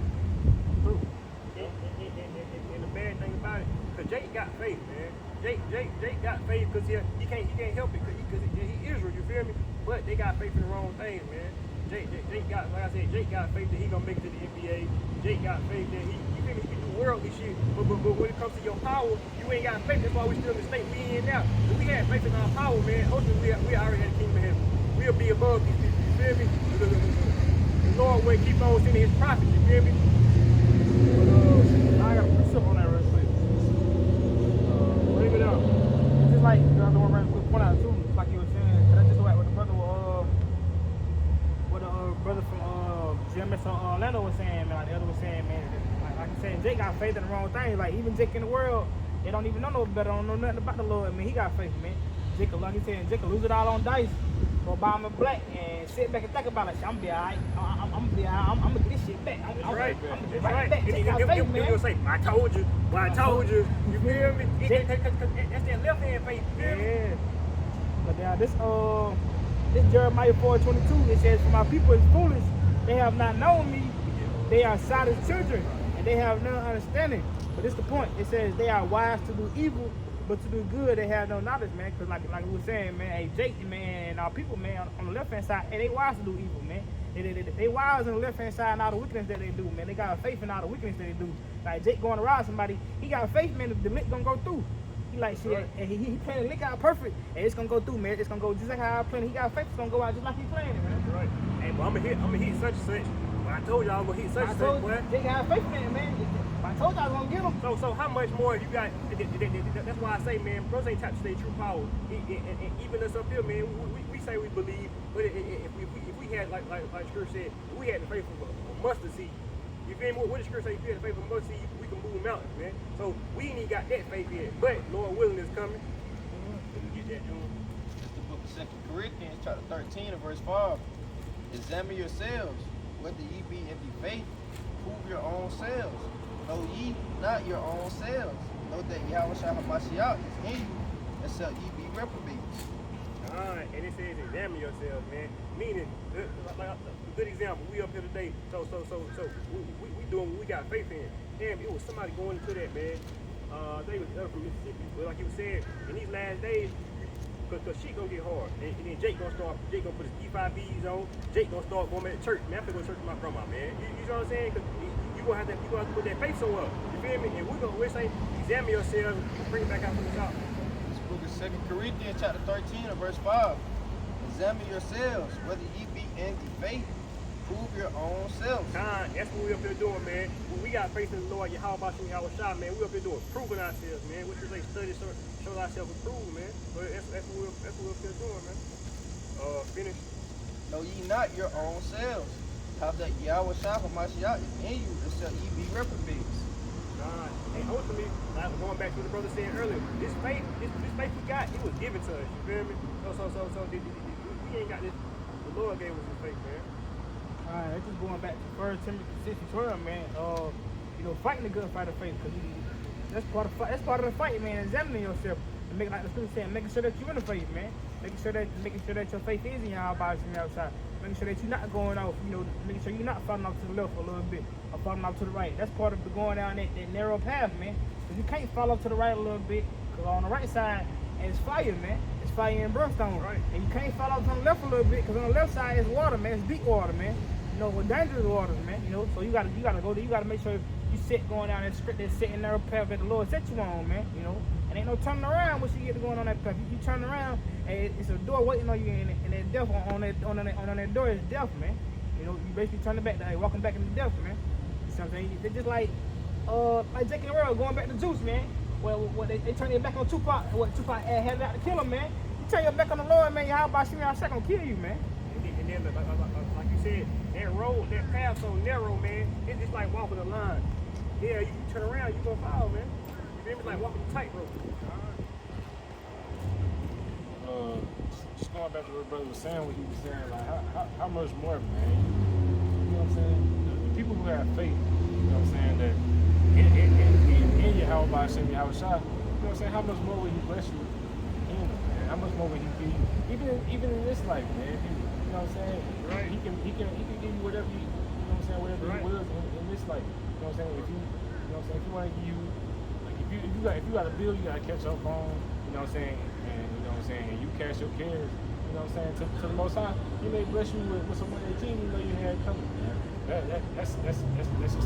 through. And the bad thing about it, because Jake got faith, man. Jake got faith because he can't help it because he Israel, you feel me? But they got faith in the wrong things, man. Jake got, like I said, Jake got faith that he gonna make it to the NBA. Jake got faith that he can do worldly shit. But when it comes to your power, you ain't got faith. That's why we still in the state we in now. If we had faith in our power, man, ultimately we already had the kingdom of heaven. We'll be above these people, you feel me? The Lord will keep on sending his prophets, you feel me? But I gotta put something on that real quick. Bring it up. Just like, you know, I want to run a quick point out too, like you were saying. That's just like what the brother from GMS Orlando was saying, man. Like the other was saying, man. Like I said, Jake got faith in the wrong things. Like even Jake in the world, they don't even know no better, don't know nothing about the Lord. Man, he got faith, man. Jake, like he said, Jake lose it all on dice or buy him a black and sit back and think about it. I'm gonna be alright. I'm gonna be alright. I'm gonna get this shit back. I'm gonna get right back. Jake got faith, man. He'll say, I told you. Well, I told you. You feel me? That's that left hand faith. You feel me? Yeah. But now this Jeremiah 4:22, it says, for my people is foolish, they have not known me, they are silent children, and they have no understanding. But this is the point, it says they are wise to do evil, but to do good they have no knowledge, man. Because like we were saying, man, hey Jake, man, and our people, man, on the left hand side, hey, they wise to do evil, man. They wise on the left hand side and all the wickedness that they do, man. They got faith in all the wickedness that they do. Like Jake going to rob somebody, he got faith, man, the lick gonna go through. Like shit, right. And he playing the lick out perfect, and it's gonna go through, man. It's gonna go just like how I play. He got faith, it's gonna go out just like he playing it, man. Right. Hey, but I'm gonna hit such and such. But I told y'all I'm gonna hit such and such, boy. They got faith in it, man. I told y'all I was gonna get him. So how much more you got? That's why I say, man, bros ain't tapped to their true power. And even us up here, man, we say we believe, but if we had like Scripture said, we had the faith of a mustard seed. You feel me? What the Scripture say? If you had the faith of a mustard seed, we can move mountains, man. So we ain't even got that faith yet, but Lord willing is coming. Get that doing. It's the book of 2 Corinthians, chapter 13, and verse 5. Examine yourselves, whether ye be in the faith. Prove your own selves. Know ye not your own selves. Know that Yahweh Shah HaMashiach is in you, except ye be reprobates. And it says examine yourselves, man. Meaning, like a good example, we up here today, so we doing what we got faith in. Damn, it was somebody going into that, man. They was up from Mississippi. But like you said, in these last days, because shit gonna get hard. And then Jake gonna put his E5Bs on. Jake gonna start going back to church. Man, I'm gonna go to church with my grandma, man. You know what I'm saying? Because you gonna have to put that faith somewhere. You feel me? And we're saying, examine yourselves and bring it back out from the top. This book is 2 Corinthians chapter 13 and verse 5. Examine yourselves, whether ye be in the faith. Prove your own selves. That's what we up here doing, man. When we got faith in the Lord, Yahweh Shah, man, we up here doing, proving ourselves, man. What you say, study, show ourselves approved, man. But that's what we up here doing, man. Finish. Know ye not your own selves, how that Yahweh Shah Mashiach is in you, except ye be reprobates. And ultimately, like going back to what the brother said earlier, this faith we got, it was given to us. You feel me? So we ain't got this. The Lord gave us this faith, man. Alright, just going back to 1 Timothy 6:12, man. Fighting the good fight of faith, because that's part of the fight, man. Examining yourself and making, like the scripture saying, making sure that you're in the faith, man. Making sure that your faith is in your body from the outside. Making sure that you're not going off, making sure you're not falling off to the left a little bit or falling off to the right. That's part of the going down that narrow path, man. Because you can't fall off to the right a little bit, because on the right side, and it's fire, man. It's fire and brimstone. Right. And you can't fall off on the left a little bit, because on the left side is water, man. It's deep water, man. With dangerous waters, man. So you gotta go there. You gotta make sure you sit going down that sitting narrow path that the Lord set you on, man. And ain't no turning around once you get to going on that path. You turn around, and it's a door waiting on you, and that death on that door is death, man. You basically turning back, walking back into death, man. You know what I'm saying? They're just like Jake and Earl going back to Juice, man. Well, they turn their back on Tupac. What Tupac had out to kill him, man. You turn your back on the Lord, man. How about you? I'm gonna kill you, man. And then, like you said, that road, that path so narrow, man. It's just like walking a line. Yeah, you turn around, you gonna fall, man. You feel me? It's like walking a tightrope. Just going back to what brother was saying, what he was saying, like how much more, man? You know what I'm saying? The people who have faith, you know what I'm saying, that in Yahweh by Hashem Yahweh Shah, you know what I'm saying? How much more will he bless you in it, man? How much more will he give you? Even in this life, man. You know what I'm saying? Right. He can give you whatever you know what I'm saying, whatever right. he wills in this life. You know what I'm saying? If you know what I'm saying, if you want to give you, like if you got a bill you gotta catch up on, you know what I'm saying, and you know what I'm saying, and you cash your cares, you know what I'm saying, to the Most High, he may bless you with some money that you know you had coming. That's just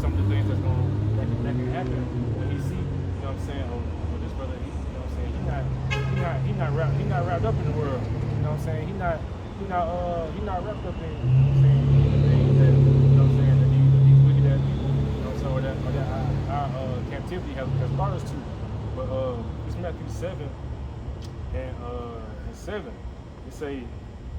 some of the things that can happen when he see, you know what I'm saying, this brother, you know what I'm saying, he not wrapped up in the world. You know what I'm saying? He not wrapped up in, you know what I'm saying, things that, you know what I'm saying, that these wicked ass people, you know what I'm saying, or that our captivity has brought us to. But it's Matthew 7 and 7. It say,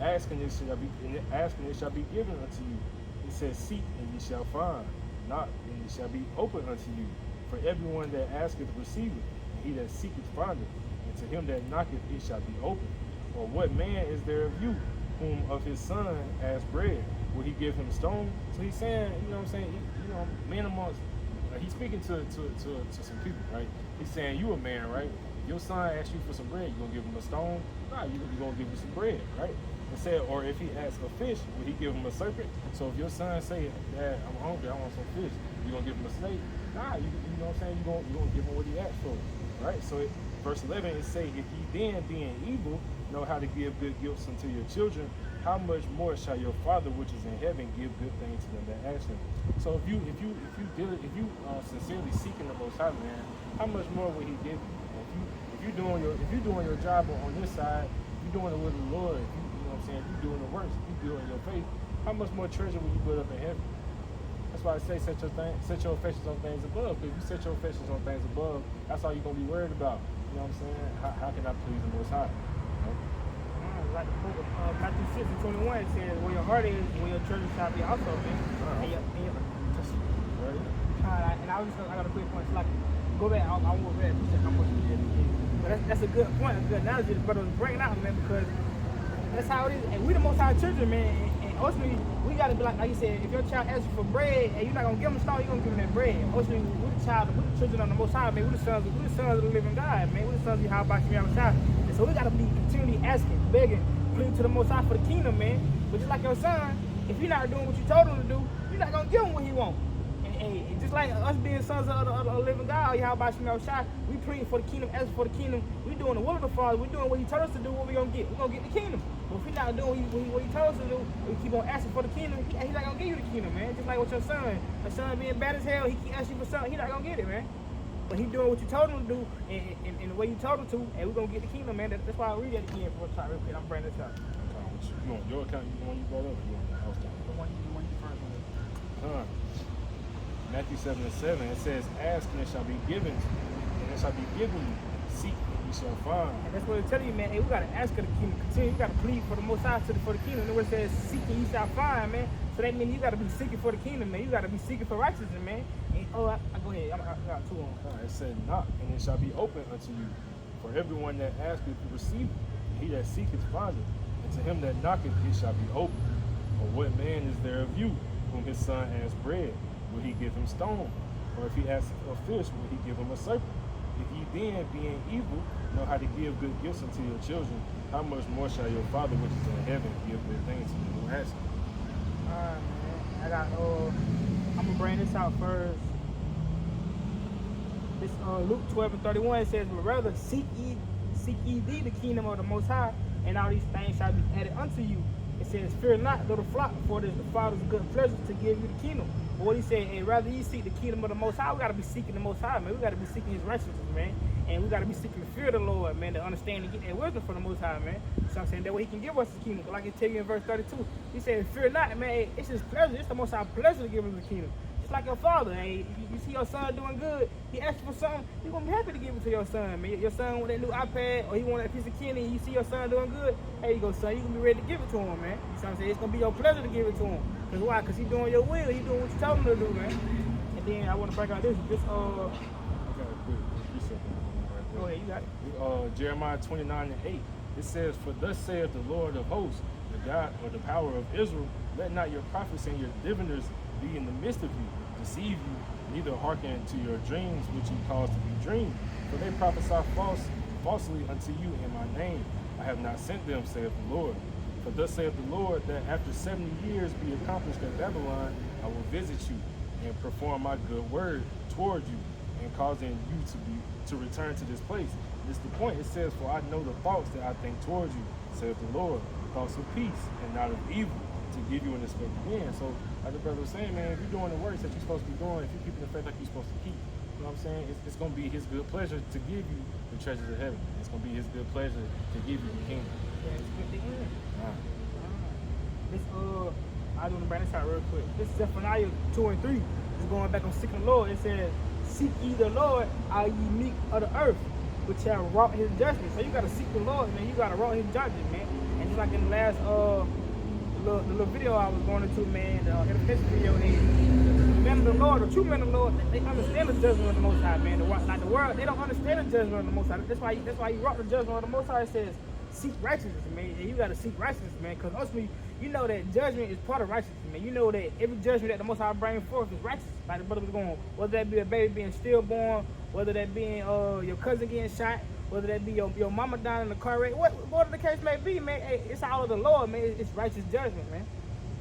ask and it shall be given unto you. It says, seek and ye shall find, knock and it shall be open unto you. For everyone that asketh receiveth, and he that seeketh findeth, and to him that knocketh it shall be open. Or what man is there of you, whom of his son ask bread, will he give him stone? So he's saying, you know what I'm saying, man amongst, he's speaking to some people, right? He's saying, you a man, right? If your son asks you for some bread, you gonna give him a stone? Nah, you gonna give him some bread, right? It said, or if he asks a fish, will he give him a serpent? So if your son say, Dad, I'm hungry, I want some fish, you gonna give him a snake? Nah, you know what I'm saying, you gonna give him what he asked for, right? So verse 11, it say, if ye then, being evil, know how to give good gifts unto your children, how much more shall your Father which is in heaven give good things to them that ask him? So if you sincerely seeking the Most High, man, how much more will he give you? If you doing your job on this side, if you doing it with the Lord, if you know what I'm saying, if you doing the works, if you building your faith, how much more treasure will you build up in heaven? That's why I say set your affections on things above. Because if you set your affections on things above, that's all you're gonna be worried about. You know what I'm saying? How can I please the Most High? Like the book of Matthew 6 and 21, it says, where your heart is, where your treasure shall be also, man. Right. And I got a quick point. So like, go back, I won't go back, how much you did. But that's a good point, a good analogy the brother was bringing out, man, because that's how it is. And we the Most High children, man. And ultimately, we got to be like you said, if your child asks you for bread and you're not going to give him a stone, you're going to give him that bread. Ultimately, we the children of the Most High, man. We the sons of the living God, man. We the sons of Yahweh Shah. And so we gotta be continually asking, begging, pleading to the Most High for the kingdom, man. But just like your son, if you're not doing what you told him to do, you're not gonna give him what he wants. And just like us being sons of the living God, how about you know, Shai, we praying for the kingdom, asking for the kingdom. We doing the will of the Father. We doing what He told us to do. What we gonna get? We gonna get the kingdom. But if we not doing what he told us to do, we keep on asking for the kingdom. He's not gonna give you the kingdom, man. Just like with your son. Your son being bad as hell, he keep asking you for something. He not gonna get it, man. But he doing what you told him to do, and the way you told him to, and we gonna get the kingdom, man. That's why I read that again for a time real quick. I'm bringing this up. You want your account? You want you brought up? Or you want the house down? The one you first. Matthew 7:7, it says, ask and it shall be given, and it shall be given you. Seek and you shall find. And that's what it telling you, man. Hey, we gotta ask for the kingdom. Continue. You gotta plead for the Most High for the kingdom. And where it says, seek and you shall find, man. So that means you gotta be seeking for the kingdom, man. You gotta be seeking for righteousness, man. And, I go ahead. I got two on. It said, knock and it shall be open unto you. For everyone that asketh will receive it, and he that seeketh findeth, and to him that knocketh it shall be open. Or what man is there of you, whom his son asks bread? Will he give him stone? Or if he asks a fish, will he give him a serpent? If ye then, being evil, know how to give good gifts unto your children, how much more shall your Father which is in heaven give good things to you who ask him? Alright, man. I got I'm gonna bring this out first. This Luke 12:31 says, but rather seek ye thee the kingdom of the Most High, and all these things shall be added unto you. It says, fear not, little flock, for it is the Father's good pleasure to give you the kingdom. But what he said, hey, rather you seek the kingdom of the Most High, we gotta be seeking the Most High, man. We gotta be seeking His righteousness, man. And we gotta be seeking the fear of the Lord, man, to understand and get that wisdom from the Most High, man. So I'm saying that way He can give us the kingdom. Like it tell you in verse 32, He said, fear not, man. It's His pleasure. It's the Most High pleasure to give us the kingdom. Just like your father, hey, you see your son doing good, he asks for something, you're gonna be happy to give it to your son, man. Your son want that new iPad, or he want that piece of candy, and you see your son doing good, hey, you go, son, you gonna be ready to give it to him, man. You see what I'm saying? It's gonna be your pleasure to give it to him. Cause why? Cause he doing your will, he doing what you told him to do, man. And then I want to break out this. I got a quick precept right there. Go ahead, you got it. Jeremiah 29:8. It says, for thus saith the Lord of hosts, the God or the power of Israel, let not your prophets and your diviners be in the midst of you, deceive you, neither hearken to your dreams which ye cause to be dreamed. For they prophesy falsely unto you in my name. I have not sent them, saith the Lord. For thus saith the Lord, that after 70 years be accomplished at Babylon, I will visit you and perform my good word toward you, and causing you to return to this place. This is the point. It says, for I know the thoughts that I think towards you, saith the Lord, thoughts of peace and not of evil, to give you an expected end. So, like the brother was saying, man, if you're doing the works that you're supposed to be doing, if you're keeping the faith like you're supposed to keep, you know what I'm saying? It's going to be His good pleasure to give you the treasures of heaven. It's going to be His good pleasure to give you the kingdom. Yeah, it's good to end. This I want to bring this out real quick. This is Zephaniah 2:3. It's going back on seeking the Lord. It says, seek ye the Lord, all ye meek of the earth, which have wrought His judgment. So you got to seek the Lord, man. You got to wrought His judgment, man. And just like in the last the little video I was going into, man, the edification video, the men of the Lord, the true men of the Lord, they understand the judgment of the Most High, man. Like the world, they don't understand the judgment of the Most High. That's why He wrought the judgment of the Most High. It says, seek righteousness, man. And you got to seek righteousness, man, because ultimately, you know that judgment is part of righteousness, man. You know that every judgment that the Most High brings forth is righteous. Like the brother was going, whether that be a baby being stillborn, whether that being your cousin getting shot, whether that be your mama dying in a car wreck, whatever the case may be, man, hey, it's all of the Lord, man. It's righteous judgment, man.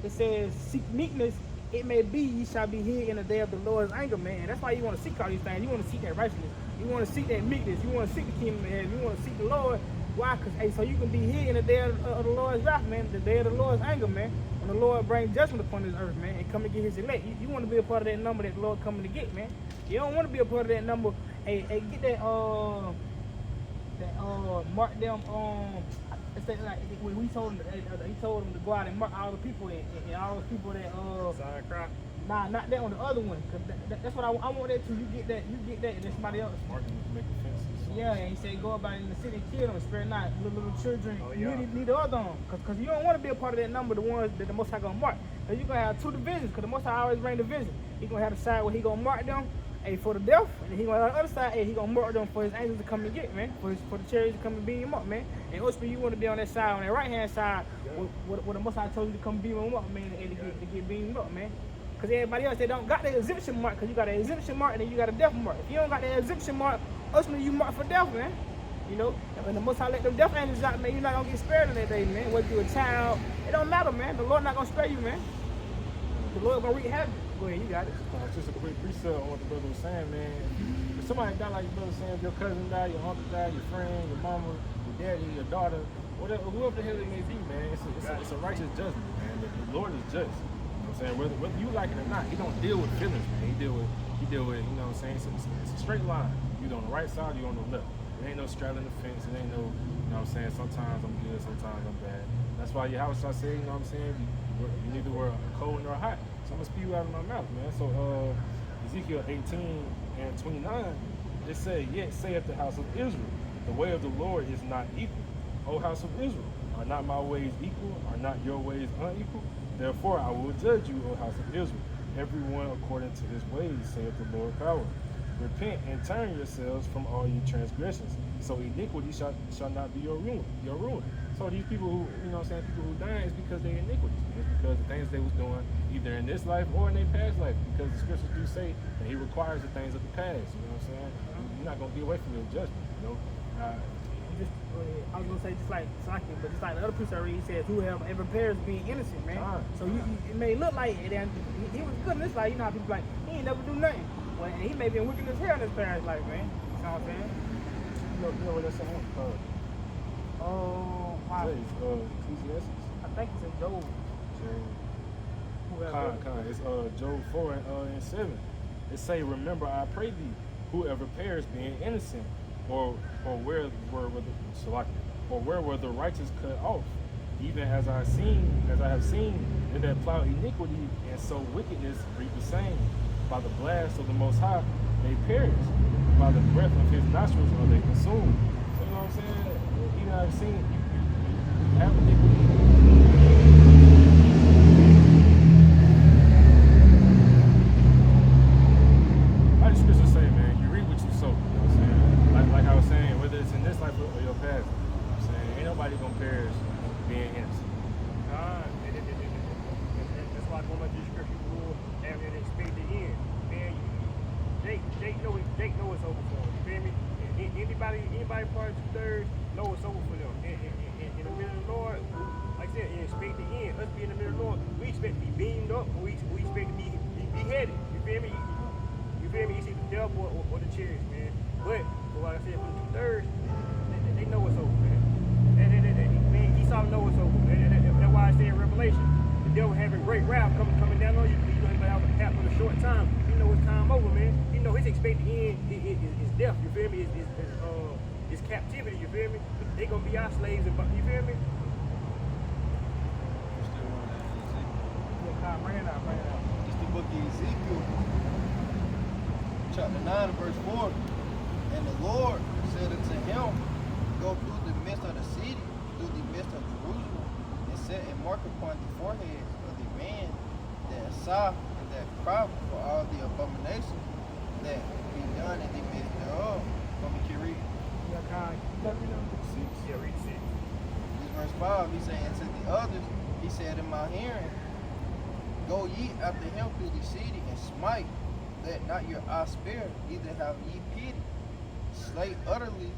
It says, seek meekness, it may be ye shall be hid in the day of the Lord's anger, man. And that's why you want to seek all these things. You want to seek that righteousness. You want to seek that meekness. You want to seek the kingdom of heaven. You want to seek the Lord. Why? Because, hey, so you can be hid in the day of the Lord's wrath, man. The day of the Lord's anger, man. When the Lord brings judgment upon this earth, man, and come and get His elect. You want to be a part of that number that the Lord coming to get, man. You don't want to be a part of that number. Hey, get that mark them it's like when he told him to go out and mark all the people and all those people that Side crop. Nah, not that one, the other one. Cause that's what I want that too. You get that, and then somebody else. Marking to make offenses. Yeah, and he said go about in the city and kill them, spare not little children. Oh, yeah. Need the other on, cause you don't want to be a part of that number, the ones that the Most High gonna mark. Cause you gonna have two divisions, cause the Most High always bring division. He gonna have the side where he gonna mark them, hey, for the death, and he gonna have the other side, hey, he gonna mark them for His angels to come and get, man, for the chariots to come and beat him up, man. And ultimately, you want to be on that side, on that right hand side, where the Most High told you to come beat him up, man, and to get beaten up, man. Because everybody else, they don't got the exemption mark, because you got an exemption mark and then you got a death mark. If you don't got the exemption mark, ultimately you mark for death, man. You know, and when the Most High let them death angels out, man, you're not gonna get spared in that day, man. Whether you're a child, it don't matter, man. The Lord not gonna spare you, man. The Lord gonna wreak havoc. Go ahead, you got it. Just a quick precept on what the brother was saying, man. If somebody die like your brother was saying, if your cousin died, your uncle died, your friend, your mama, your daddy, your daughter, whatever, whoever the hell it may be, man, it's a righteous judgment, man. The Lord is just. You know what I'm saying? Whether you like it or not, he don't deal with feelings, man. He deal with, you know what I'm saying? It's a straight line. You on the right side, you on the left. It ain't no straddling the fence. It ain't no, you know what I'm saying? Sometimes I'm good, sometimes I'm bad. That's why your house, I say, you know what I'm saying? You neither were cold nor hot. So I'm gonna spew out of my mouth, man. So Ezekiel 18:29, it said, "Yet saith the house of Israel, the way of the Lord is not equal. O house of Israel, are not my ways equal? Are not your ways unequal? Therefore I will judge you, O house of Israel, everyone according to his ways, saith the Lord power. Repent and turn yourselves from all your transgressions, so iniquity shall not be your ruin. So these people who, you know what I'm saying, people who die is because they iniquities. It's because the things they was doing either in this life or in their past life, because the scriptures do say that he requires the things of the past, you know what I'm saying? You're not going to get away from your judgment, you know? I was gonna say just like Saki, but just like the other piece I read, he says, "Whoever ever perished being innocent, man." So it may look like it, and he was good in this life. You know how people like he ain't never do nothing. Well, he may be wicked as hell in his past life, man. You know what I'm saying? You know what that song called? Wow. Ecclesiastes. I think it's in Job. It's Job 4:7. It say, "Remember, I pray thee, whoever perished being innocent, or where were the righteous cut off, even as I have seen them that plow iniquity and sow wickedness reap the same. By the blast of the Most High they perish, by the breath of his nostrils are they consumed." So you know what I'm saying? Even I've seen you have iniquity. Like the scriptures say, man, you reap what you sow. You know what I'm saying? Like I was saying, whether it's in this life or your past, you know what I'm saying? Ain't nobody gonna perish being innocent. That's why I go like this scripture rule and expect the end. Man, Jake know it's over for him. You feel me? Anybody part of 2/3 know it's over for them. In the middle of the Lord, like I said, expect the end. Us being in the middle of the Lord, we expect to be beamed up, or we expect to be beheaded. You feel me? You feel me? You see the devil or the chariots, man. But like I said, for the 2/3, they know it's over, man. Man, Esau know it's over. That's why I say in Revelation, the devil having great wrath coming down on you. You know he's gonna have for a short time. You know it's time over, man. You know his expected end is death. You feel me? It's captivity. You feel me? They gonna be our slaves. You feel me? Bring it out. It's the book of Ezekiel, chapter 9, verse 4. And the Lord said unto him, Go through the midst of the city, through the midst of Jerusalem, and set a mark upon the forehead of the man that saw and that problem for all the abominations that be done in the midst thereof. Let me keep reading. Yeah, read 6. This verse 5, he said, And to the others, he said in my hearing, Go ye after him through the city and smite, let not your eye spare, neither have ye pity. Slay utterly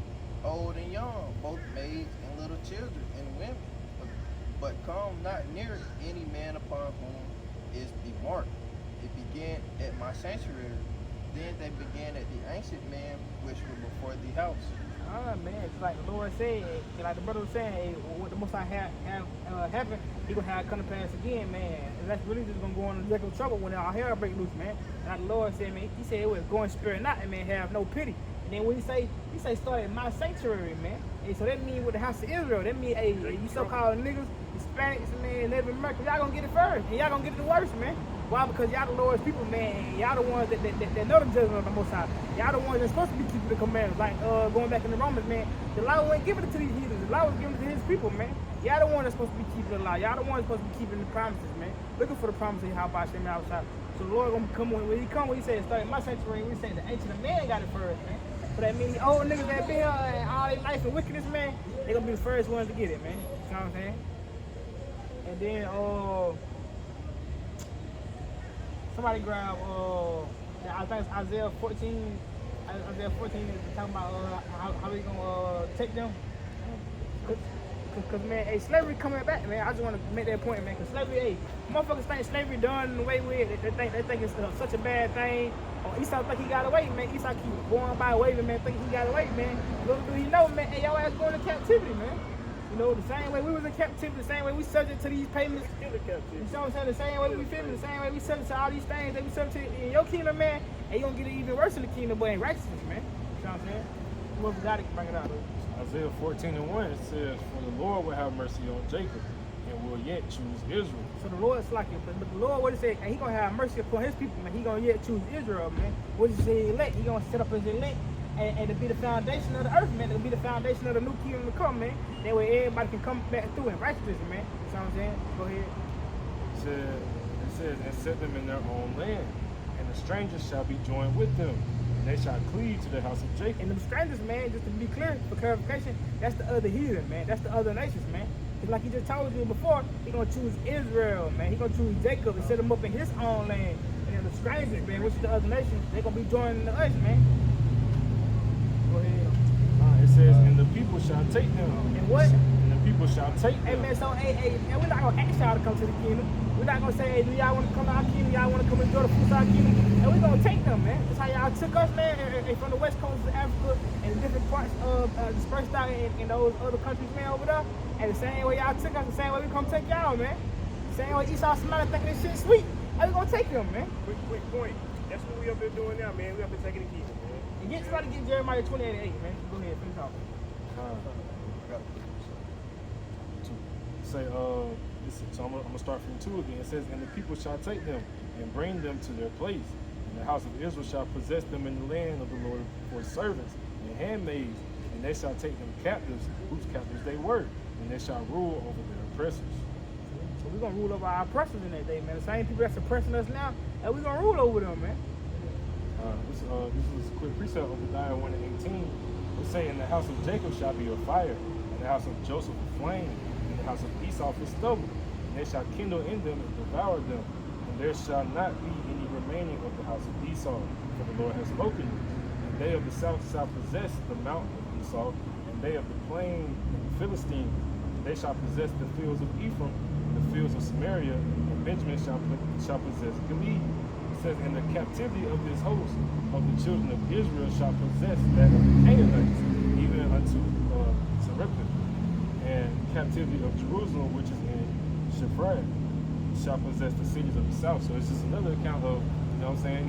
old and young, both maids and little children and women. But come not near any man upon whom is the mark. It began at my sanctuary. Then they began at the ancient man which were before the house. Man, it's like the Lord said, like the brother was saying, hey, what the Most I have happen, he gonna have it come to pass again, man. And that's really just gonna go in regular trouble when our hair break loose, man. And like the Lord said, man, he said it was going spirit not, and man, have no pity. And then when he say start at my sanctuary, man. And so that mean with the house of Israel, that mean, hey, you so-called niggas, Hispanics, man, Native Americans, y'all gonna get it first, and y'all gonna get it the worst, man. Why? Because y'all the Lord's people, man. Y'all the ones that know the judgment of the Most High. Y'all the ones that's supposed to be keeping the commandments. Like going back in the Romans, man, the law wasn't given it to these heathens. The law was given to his people, man. Y'all the ones that's supposed to be keeping the law. Y'all the ones supposed to be keeping the promises, man. Looking for the promises of how about them outside. So the Lord gonna come when he come when he said start in my sanctuary. We say the ancient man got it first, man. So that means the old niggas that been here and all their life and wickedness, man, they gonna be the first ones to get it, man. You know what I'm saying? And then somebody grab I think it's Isaiah 14, Isaiah 14 is talking about how we gonna take them. Cause man, hey, slavery coming back, man. I just want to make that point, man. Cause slavery, hey, motherfuckers think slavery done away with. They think it's such a bad thing. Oh, Esau think he got away, man. Esau keep going by waving, man. Think he got away, man. Little do he know, man. Hey, y'all ass going to captivity, man. You know, the same way we was in captivity, the same way we subject to these payments. Still in captivity. You know what I'm saying? The same way we feel, the same way we subject to all these things that we subject to in your kingdom, man. And you gonna get it even worse in the kingdom, but in righteousness, man. You know what I'm saying? Whoever got it, bring it out, though. Isaiah 14:1, it says, "For the Lord will have mercy on Jacob, and will yet choose Israel." So the Lord is like it, but the Lord, what he say? And he gonna have mercy upon his people, man. He gonna yet choose Israel, man. What he say? Elect. He gonna set up his elect, and to be the foundation of the earth, man. To be the foundation of the new kingdom to come, man. That way everybody can come back through in righteousness, man. You know what I'm saying? Go ahead. It says, "And set them in their own land, and the strangers shall be joined with them, and they shall cleave to the house of Jacob." And them strangers, man, just to be clear, for clarification, that's the other heathen, man. That's the other nations, man. It's like he just told you before, he gonna choose Israel, man. He gonna choose Jacob and set him up in his own land. And then the strangers, man, which is the other nations, they gonna be joining us, man. Go ahead. It says, "And the people shall take them." And what? And the people shall take Hey, them. man, so, hey, man, we're not gonna ask y'all to come to the kingdom. We're not gonna say, hey, do y'all wanna come to our kingdom? Y'all wanna come enjoy the fruits of our kingdom? And we're gonna take them, man. That's how y'all took us, man, and from the west coast of Africa and the different parts of dispersed out in those other countries, man, over there. And the same way y'all took us, the same way we come take y'all, man. The same way Esau smiling thinking this shit sweet. How we gonna take them, man? Quick point. That's what we up there doing now, man. We up there taking the kingdom, man. And try to get Jeremiah 28:8, man. Go ahead, finish off. Say, so I'm gonna start from 2 again. It says, "And the people shall take them and bring them to their place, and the house of Israel shall possess them in the land of the Lord for servants and handmaids, and they shall take them captives, whose captives they were, and they shall rule over their oppressors." So we're gonna rule over our oppressors in that day, man. The same people that's oppressing us now, and we're gonna rule over them, man. This is a quick precept of Obadiah 1:18. It say, "And the house of Jacob shall be a fire, and the house of Joseph a flame, and the house of Esau for stubble, and they shall kindle in them and devour them, and there shall not be any remaining of the house of Esau, for the Lord has spoken it. And they of the south shall possess the mountain of Esau, and they of the plain of the Philistines, and they shall possess the fields of Ephraim, and the fields of Samaria, and Benjamin shall possess Gilead." It says, "And the captivity of this host of the children of Israel shall possess that of the Canaanites, even unto Sarepta. And captivity of Jerusalem, which is in Shephrad, shall possess the cities of the south." So it's just another account of, you know what I'm saying,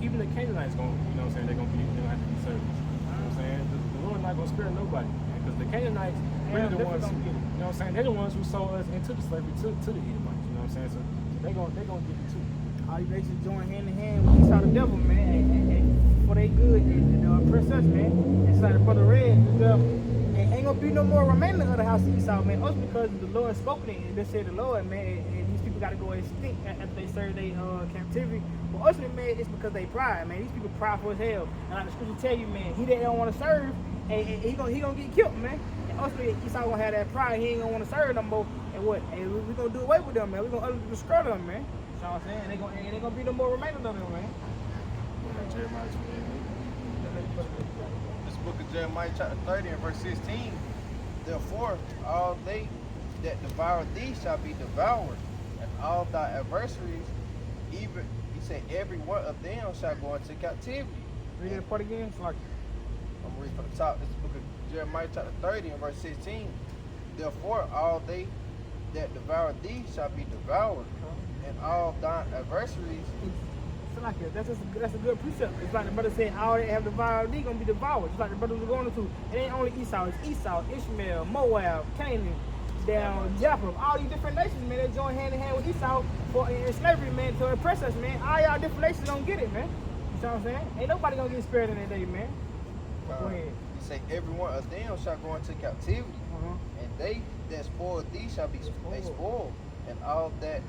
even the Canaanites going, you know what I'm saying, they're gonna have to be served. You know what I'm saying? The Lord not gonna spare nobody, because the Canaanites really the ones who, you know what I'm saying, they're the ones who sold us into the slavery to the Edomites, you know what I'm saying? So they're gonna get it too. All these nations join hand in hand with Esau the devil, man, and for they good, and oppress us, man. It's like the brother Red, ain't gonna be no more remaining of the house of Esau, man. Us because the Lord spoken it, and they said the Lord, man, and these people gotta go extinct after they serve their captivity. But us, man, it's because they pride, man. These people prideful as hell. And like the scripture tell you, man, he that don't want to serve, and he gonna get killed, man. And us, Esau gonna have that pride, he ain't gonna want to serve no more. And what? And we gonna do away with them, man. We gonna utterly destroy them, man. You know what I'm saying? And they gonna be no more remaining of them, man. Jeremiah 28. This book of Jeremiah chapter 30 and verse 16. "Therefore, all they that devour thee shall be devoured, and all thy adversaries, even," he said, "every one of them shall go into captivity." Read that part again. It's like, I'm gonna read from the top. This book of Jeremiah chapter 30 and verse 16. "Therefore, all they that devour thee shall be devoured, and all thine adversaries." it's like that's a good precept. It's like the brother said, all they have devoured, they gonna be devoured. Just like the brothers were going into. It ain't only Esau, it's Esau, Ishmael, Moab, Canaan, down Japheth, all these different nations, man. They join hand in hand with Esau for in slavery, man, to oppress us, man. All y'all different nations don't get it, man. You know what I'm saying? Ain't nobody gonna get spared in that day, man. Go ahead. He said, "Every one of them shall go into captivity, and they that spoil thee shall be spoiled, and all that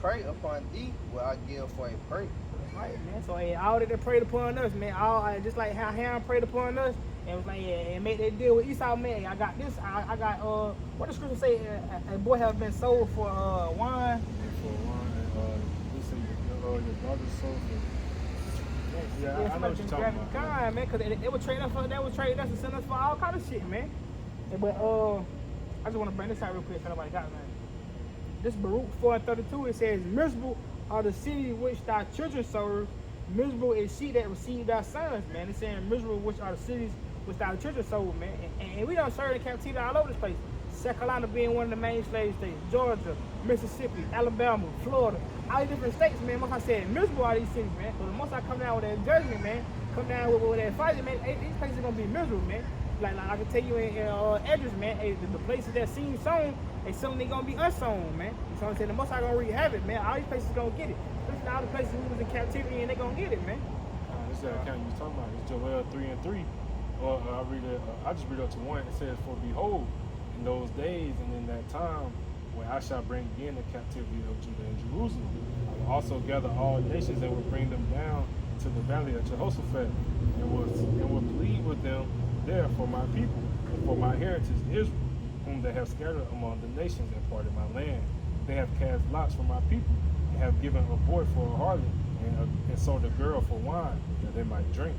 prey upon thee will I give for a prey." Right, man. So all that they preyed upon us, man. All just like how Ham preyed upon us, and was like, and make that deal with Esau, man. I got this. I got what the scripture say? A boy have been sold for wine. For one, let's say your daughter's soul for Yeah, I know what you're talking about. God, man, because they were trading us and sending us for all kind of shit, man. But I just want to bring this out real quick so nobody got it, man. This Baruch 4:32, it says, miserable are the cities which thy children serve. Miserable is she that received thy sons, man. It's saying miserable which are the cities which thy children serve, man. And we don't serve in captivity all over this place. South Carolina being one of the main slave states, Georgia, Mississippi, Alabama, Florida, all these different states, man. Most I said miserable are these cities, man. But the most I come down with that judgment, man, come down with that fighting, man, these places are gonna be miserable, man. Like I can tell you in address, man, the places that seem sown, they suddenly gonna be unsown, man. So I'm saying the most I gonna wreak havoc, man. All these places gonna get it. Especially all the places who was in captivity and they gonna get it, man. This is that account you was talking about. It's Joel 3:3. Or I just read up to 1. It says, for behold, in those days and in that time, when I shall bring again the captivity of Judah and Jerusalem, I will also gather all nations and will bring them down to the valley of Jehoshaphat, and will plead with them there for my people and for my heritage Israel, whom they have scattered among the nations and parted my land. They have cast lots for my people, and have given a boy for a harlot, and sold a girl for wine, that they might drink.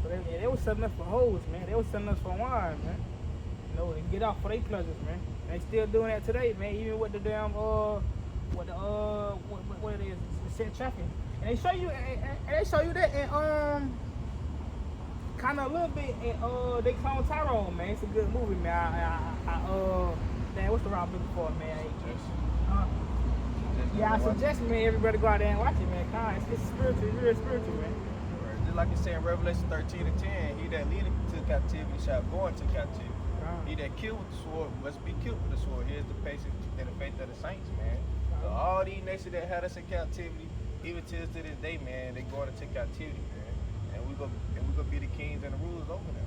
So they was selling us for hoes, man. They was selling us for wine, man. You know, and get off for their pleasures, man. They still doing that today, man. Even with the damn what it is, the set traffic. And they show you that in kind of a little bit in They Clone Tyrone, man. It's a good movie, man. Damn, what's the wrong looking for, man? Yeah, I suggest, man, everybody go out there and watch it, man. It's spiritual, it's real spiritual, man. Just like it said in Revelation 13:10, he that leadeth to captivity shall go into captivity. He that killed with the sword must be killed with the sword. Here's the patience and the faith of the saints, man. So all these nations that had us in captivity, even to this day, man, they going into captivity, man. And we gonna be the kings and the rulers over them.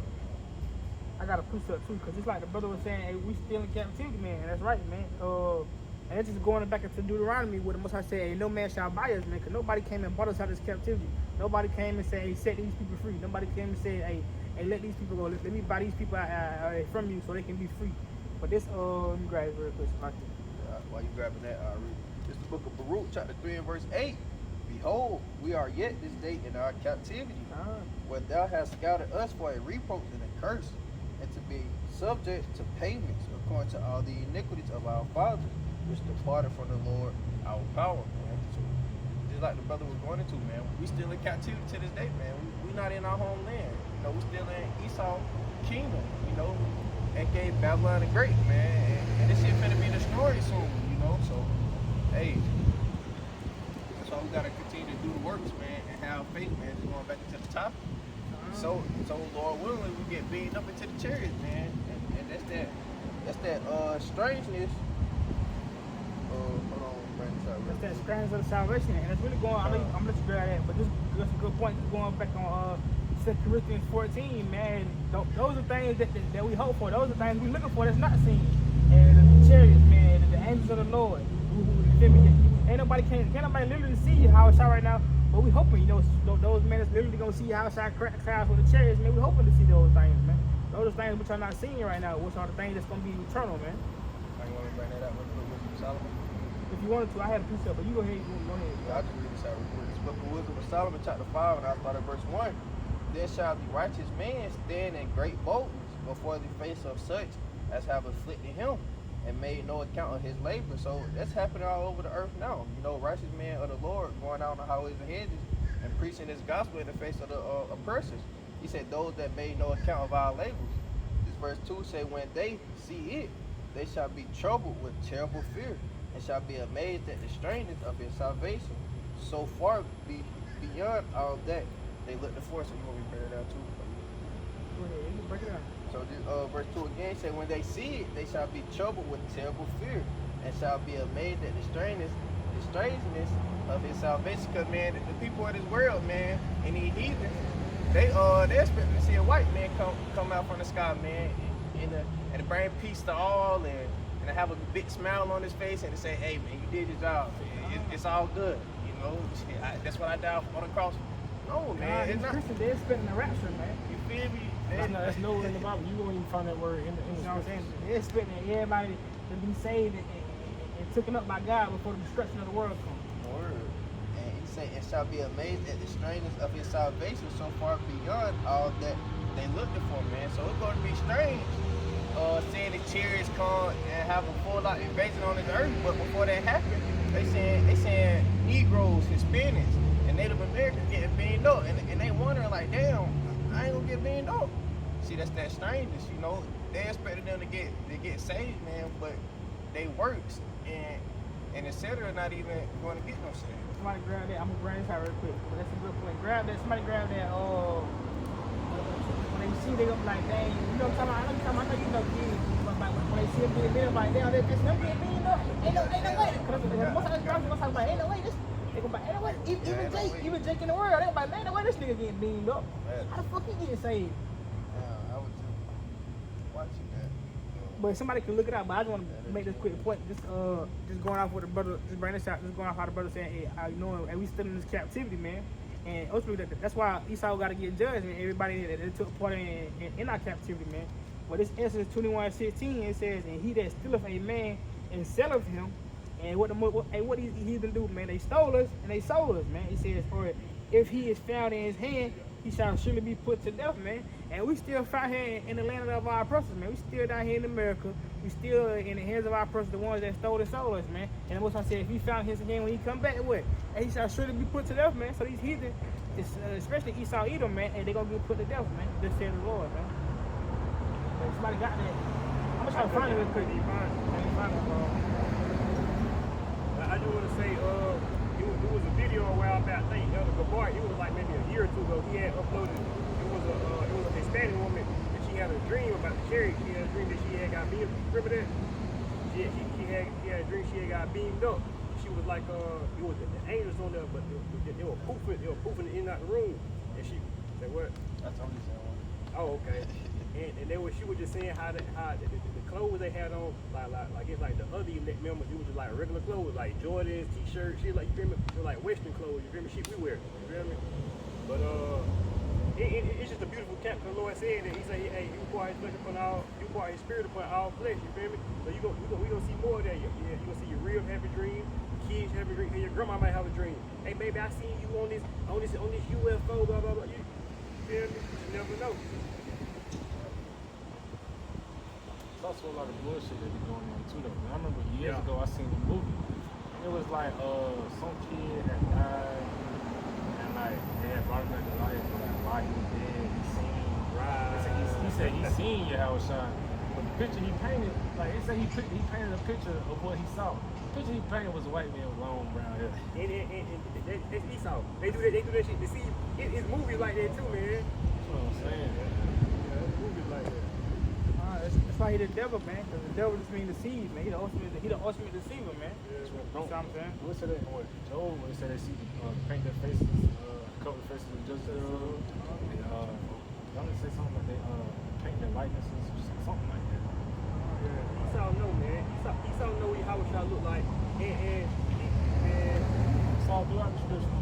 I got a precept too, because it's like the brother was saying, hey, we still in captivity, man. And that's right, man. And it's just going back into Deuteronomy where the Most High said, hey, no man shall buy us, man, because nobody came and bought us out of this captivity. Nobody came and said, hey, set these people free. Nobody came and said, hey, let these people go. Let me buy these people from you so they can be free. But this, let me grab it real quick. While you grabbing that, I read. It's the book of Baruch, chapter 3 and verse 8. Behold, we are yet this day in our captivity, where thou hast scattered us for a reproach and a curse, and to be subject to payments according to all the iniquities of our fathers, which departed from the Lord our power, man. So, just like the brother was going into, man, we still in captivity to this day, man. We not in our homeland. You know, we still in Esau kingdom, you know, aka Babylon the Great, man. And this shit finna be destroyed soon, you know. So, hey, that's why we gotta continue to do the works, man, and have faith, man. Just going back into the topic. So Lord willing, we get beamed up into the chariots, man. And that's that strangeness. Hold on, that's that strangeness of the salvation, and it's really going. I'm gonna let you grab that, but this is a good point. Just going back on 2 Corinthians 14, man. Those are things that we hope for. Those are things we looking for that's not seen. And the chariots, man, and the angels of the Lord. Ain't nobody can't nobody literally see how it's out right now. But we hoping, you know, those men is literally gonna see how outside clouds with the chariots, man. We hoping to see those things, man. Those are things which are not seen right now, which are the things that's gonna be eternal, man. I want to bring that up with Solomon. If you wanted to, I had a piece of it, but you go ahead. Yeah, I'll just read this out real quick. This book of Wisdom of Solomon, chapter 5, and I start at verse 1. Then shall the righteous man stand in great boldness before the face of such as have afflicted him, and made no account of his labor. So that's happening all over the earth now. You know, righteous men of the Lord going out on the highways and hedges and preaching his gospel in the face of the oppressors. He said, those that made no account of our labors. This verse 2 say, when they see it, they shall be troubled with terrible fear, and shall be amazed at the strangeness of his salvation. So far beyond all that, they look to force. So you want me to bring it down too? Go ahead, you break it down. So this verse 2 again say, when they see it, they shall be troubled with terrible fear, and shall be amazed at the strangeness of his salvation. Because, man, the people of this world, man, and these heathens, they're expecting to see a white man come out from the sky, man, and to bring peace to all, and to have a big smile on his face, and to say, hey, man, you did your job. It's all good, you know. That's what I died on the cross. No, man, it's not. Christians, they're expecting the rapture, man. You feel me? That's nowhere in the Bible. You won't even find that word in the You know what I'm saying? They're expecting everybody to be saved and taken up by God before the destruction of the world comes. Word. And he say, and shall be amazed at the strangeness of his salvation so far beyond all that they looked for, man. So it's going to be strange seeing the chariots come and have a full-out invasion on this earth. But before that happened, they saying Negroes, Hispanics, and Native Americans getting beamed up, and they wondering like, damn, I ain't gonna get beamed up. See, that's that strangeness, you know. They expected them to get saved, man, but they works and etc. not even going to get no saved. Somebody grab that. I'm gonna grab this out real quick. But that's a good point. Grab that. Somebody grab that. When they see, they gonna be like, dang, you know what I'm talking about? I know you know kids. But like, when they see it being there, like, damn, that's them being beamed up. Ain't no way. Because most of us girls gonna talk about, ain't no way. This. They gonna be like, ain't no way. Even Jake in the world, they gonna be like, man, no way this nigga getting beamed up. How the fuck he getting saved? I was just watching that. But somebody can look it up. But I just want to make this quick point. Just going off what the brother, just bring this out. Just going off how the brother saying, hey, you know, and we still in this captivity, man. And ultimately, that's why Esau got to get judged, and everybody that took part in our captivity, man. But this Exodus 21:16, it says, and he that stealeth a man and selleth him, and what these heathen do, man, they stole us and they sold us, man. It says, for if he is found in his hand, he shall surely be put to death, man. And we still fight here in the land of our oppressors, man. We still down here in America. We still in the hands of our oppressors, the ones that stole and sold us, man. And the Most High said, if he found his hand when he come back, what? And he shall surely be put to death, man. So these heathen, especially Esau, Edom, man, and they gonna get put to death, man. This said the Lord, man. But somebody got that. I'm gonna try to find it real quick. I just want to say, it was a video a while back. I think Elder Gabar, it was like maybe a year or two ago. He had uploaded. It was a Hispanic woman, and she had a dream about the chariot. She had a dream that she had got beamed. Remember that? She had a dream she had got beamed up. She was like, it was the angels on there, but they were poofing in and out the room. And she said, what? That's only saying. Oh, okay. And she was just saying how the clothes they had on, like it's like the other elect members, it was just like regular clothes, like Jordans, t-shirts, shit, like, you feel me? Like Western clothes, you feel me? Shit we wear, you feel me? But it's just a beautiful cap. The Lord said that He said, hey, you pour His flesh upon all, you pour His spirit upon all flesh, you feel me? So we gonna see more of that. Yeah, you gonna see your real heavy dream, kids have a dream, and your grandma might have a dream. Hey, baby, I seen you on this UFO, blah blah blah. You feel me? You never know. It's also a lot of bullshit that be going on too, though. I remember years ago I seen the movie. It was like some kid had died, and like they had brought him back to life, but like while he was dead, he said he seen Yahushua, but the picture he painted, like it said he painted a picture of what he saw. The picture he painted was a white man with long brown hair. And that's Esau. They do that shit. To see, it's movies like that too, man. That's what I'm saying. Yeah, it's movies like that. That's why he the devil, man. Because the devil just means deceive, man. He the ultimate deceiver, man. That's what You know what I'm saying? What said that? What Joel? When they said they see paint their faces, cover their faces with just and y'all say something like they paint their likenesses or something like that. Yeah, Esau know, man. Esau know what Yahushua look like, and It's all throughout the scripture.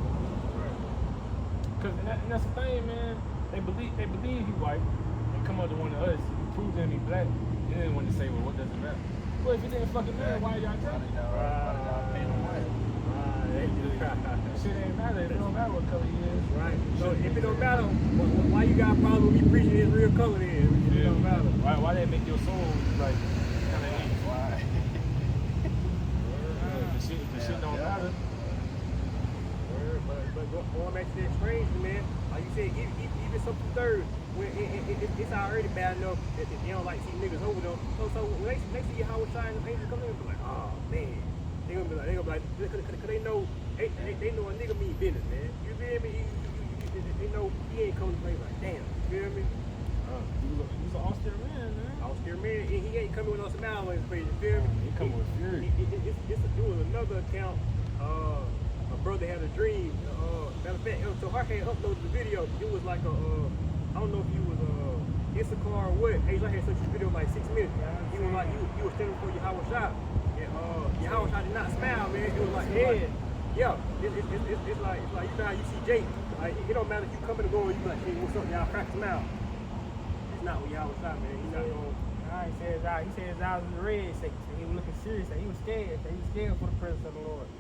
Cause and that's the thing, man. They believe he white. They come up to one of us. Prove them he black, and then when they say, well, what does it matter? Well, if it didn't fucking matter, why y'all telling me? Shit ain't matter. It don't matter what color he is. right. So if it don't matter, why you got a problem with me preaching his real color then? If it don't matter. Why they make your soul like kind of neat? Why? The shit don't matter. But going back to that strange, man, like you said, even something third, when it's already bad enough that they don't like see niggas over them. So when they see Yahushua and the angels come in, they be like, oh man, they gonna be like, cause they know a nigga mean business, man. You feel me? They know he ain't coming to play like, damn, you feel me? He's an austere man, man. Austere man, and he ain't coming with no smile on his face, you feel me? He coming with fury. It was another account. A brother had a dream. Matter of fact, so I had uploaded the video. It was like I don't know if he was Issachar or what. Hey, I had such a video like 6 minutes. He was like, he was standing before Yahushua, and Yahushua did not smile, man. It was like, yeah, it's like you know how you see Jake. Like it don't matter if you coming and going. You be like, hey, what's up, y'all? Crack him out. It's not what Yahushua, man. He's not going. He said his eyes was red. He was looking serious. He was scared. He was scared for the presence of the Lord.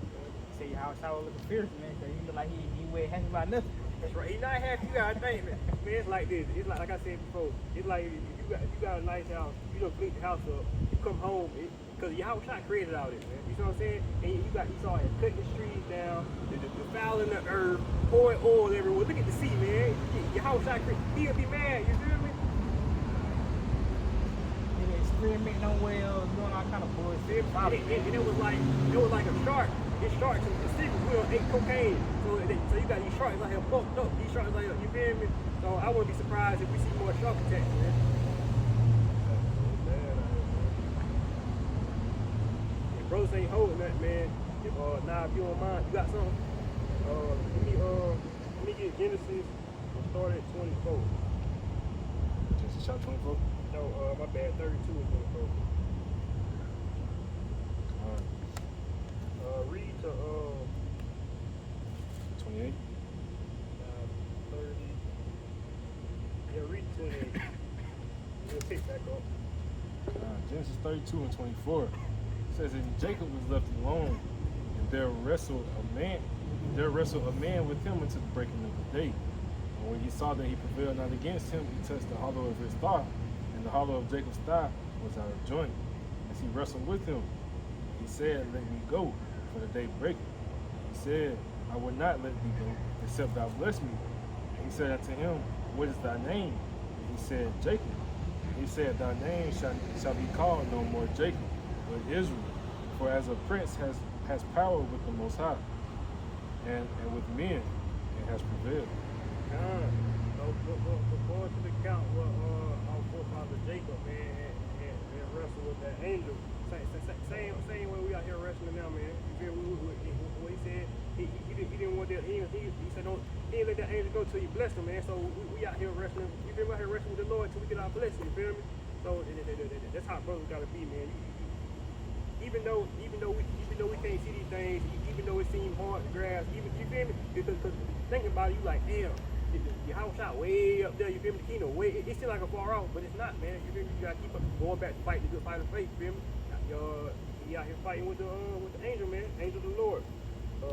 He say how Shaw looking fierce, man, because he look like he weighed happy about nothing. That's right. He's not happy. You gotta think, man. Man, it's like this. It's like I said before. It's like if you got a nice house. You don't clean the house up. You come home because your house shot created all this, man. You know what I'm saying? And you saw it cutting the trees down, the fouling the earth, pouring oil everywhere. Look at the sea, man. Your house shot created. He'll be mad. You feel me? Experimenting on wells, doing all kind of bullshit. And it was like a shark. This sharks and secret will ate cocaine. So you got these sharks out here bulked up. These sharks out here, you feel me? So I wouldn't be surprised if we see more shark attacks, man. If brothers ain't holding that, man. If if you don't mind, you got something? Let me get Genesis. We'll start at 24. Genesis chapter 24. No, my bad. 32 and 24. Read to 28. 30. Yeah, read 28. We'll pick back up. Genesis 32 and 24 says, and Jacob was left alone, and there wrestled a man with him until the breaking of the day. And when he saw that he prevailed not against him, he touched the hollow of his thigh, and the hollow of Jacob's thigh was out of joint. As he wrestled with him, he said, let me go, for the day breaketh. He said, I will not let thee go, except thou bless me. And he said unto him, what is thy name? And he said, Jacob. And he said, thy name shall be called no more Jacob, but Israel. For as a prince has power with the Most High, and with men, and has prevailed. Going to the account with our forefather Jacob, man, and wrestle with that angel. Same way we out here wrestling now, man. You feel what he said? He didn't want that. He said he didn't let that angel go till he blessed him, man. So we out here wrestling. You feel me? Out here wrestling with the Lord till we get our blessing. You feel me? So that's how brothers gotta be, man. Even though we can't see these things, even though it seems hard to grasp, you feel me? Because thinking about it, you like, damn. Your house shot way up there, you feel me? The kingdom way, it seems like a far off, but it's not, man. You feel me? You gotta keep going back to fight the good fight of faith, you feel me? He out here fighting with the angel, man, angel of the Lord. I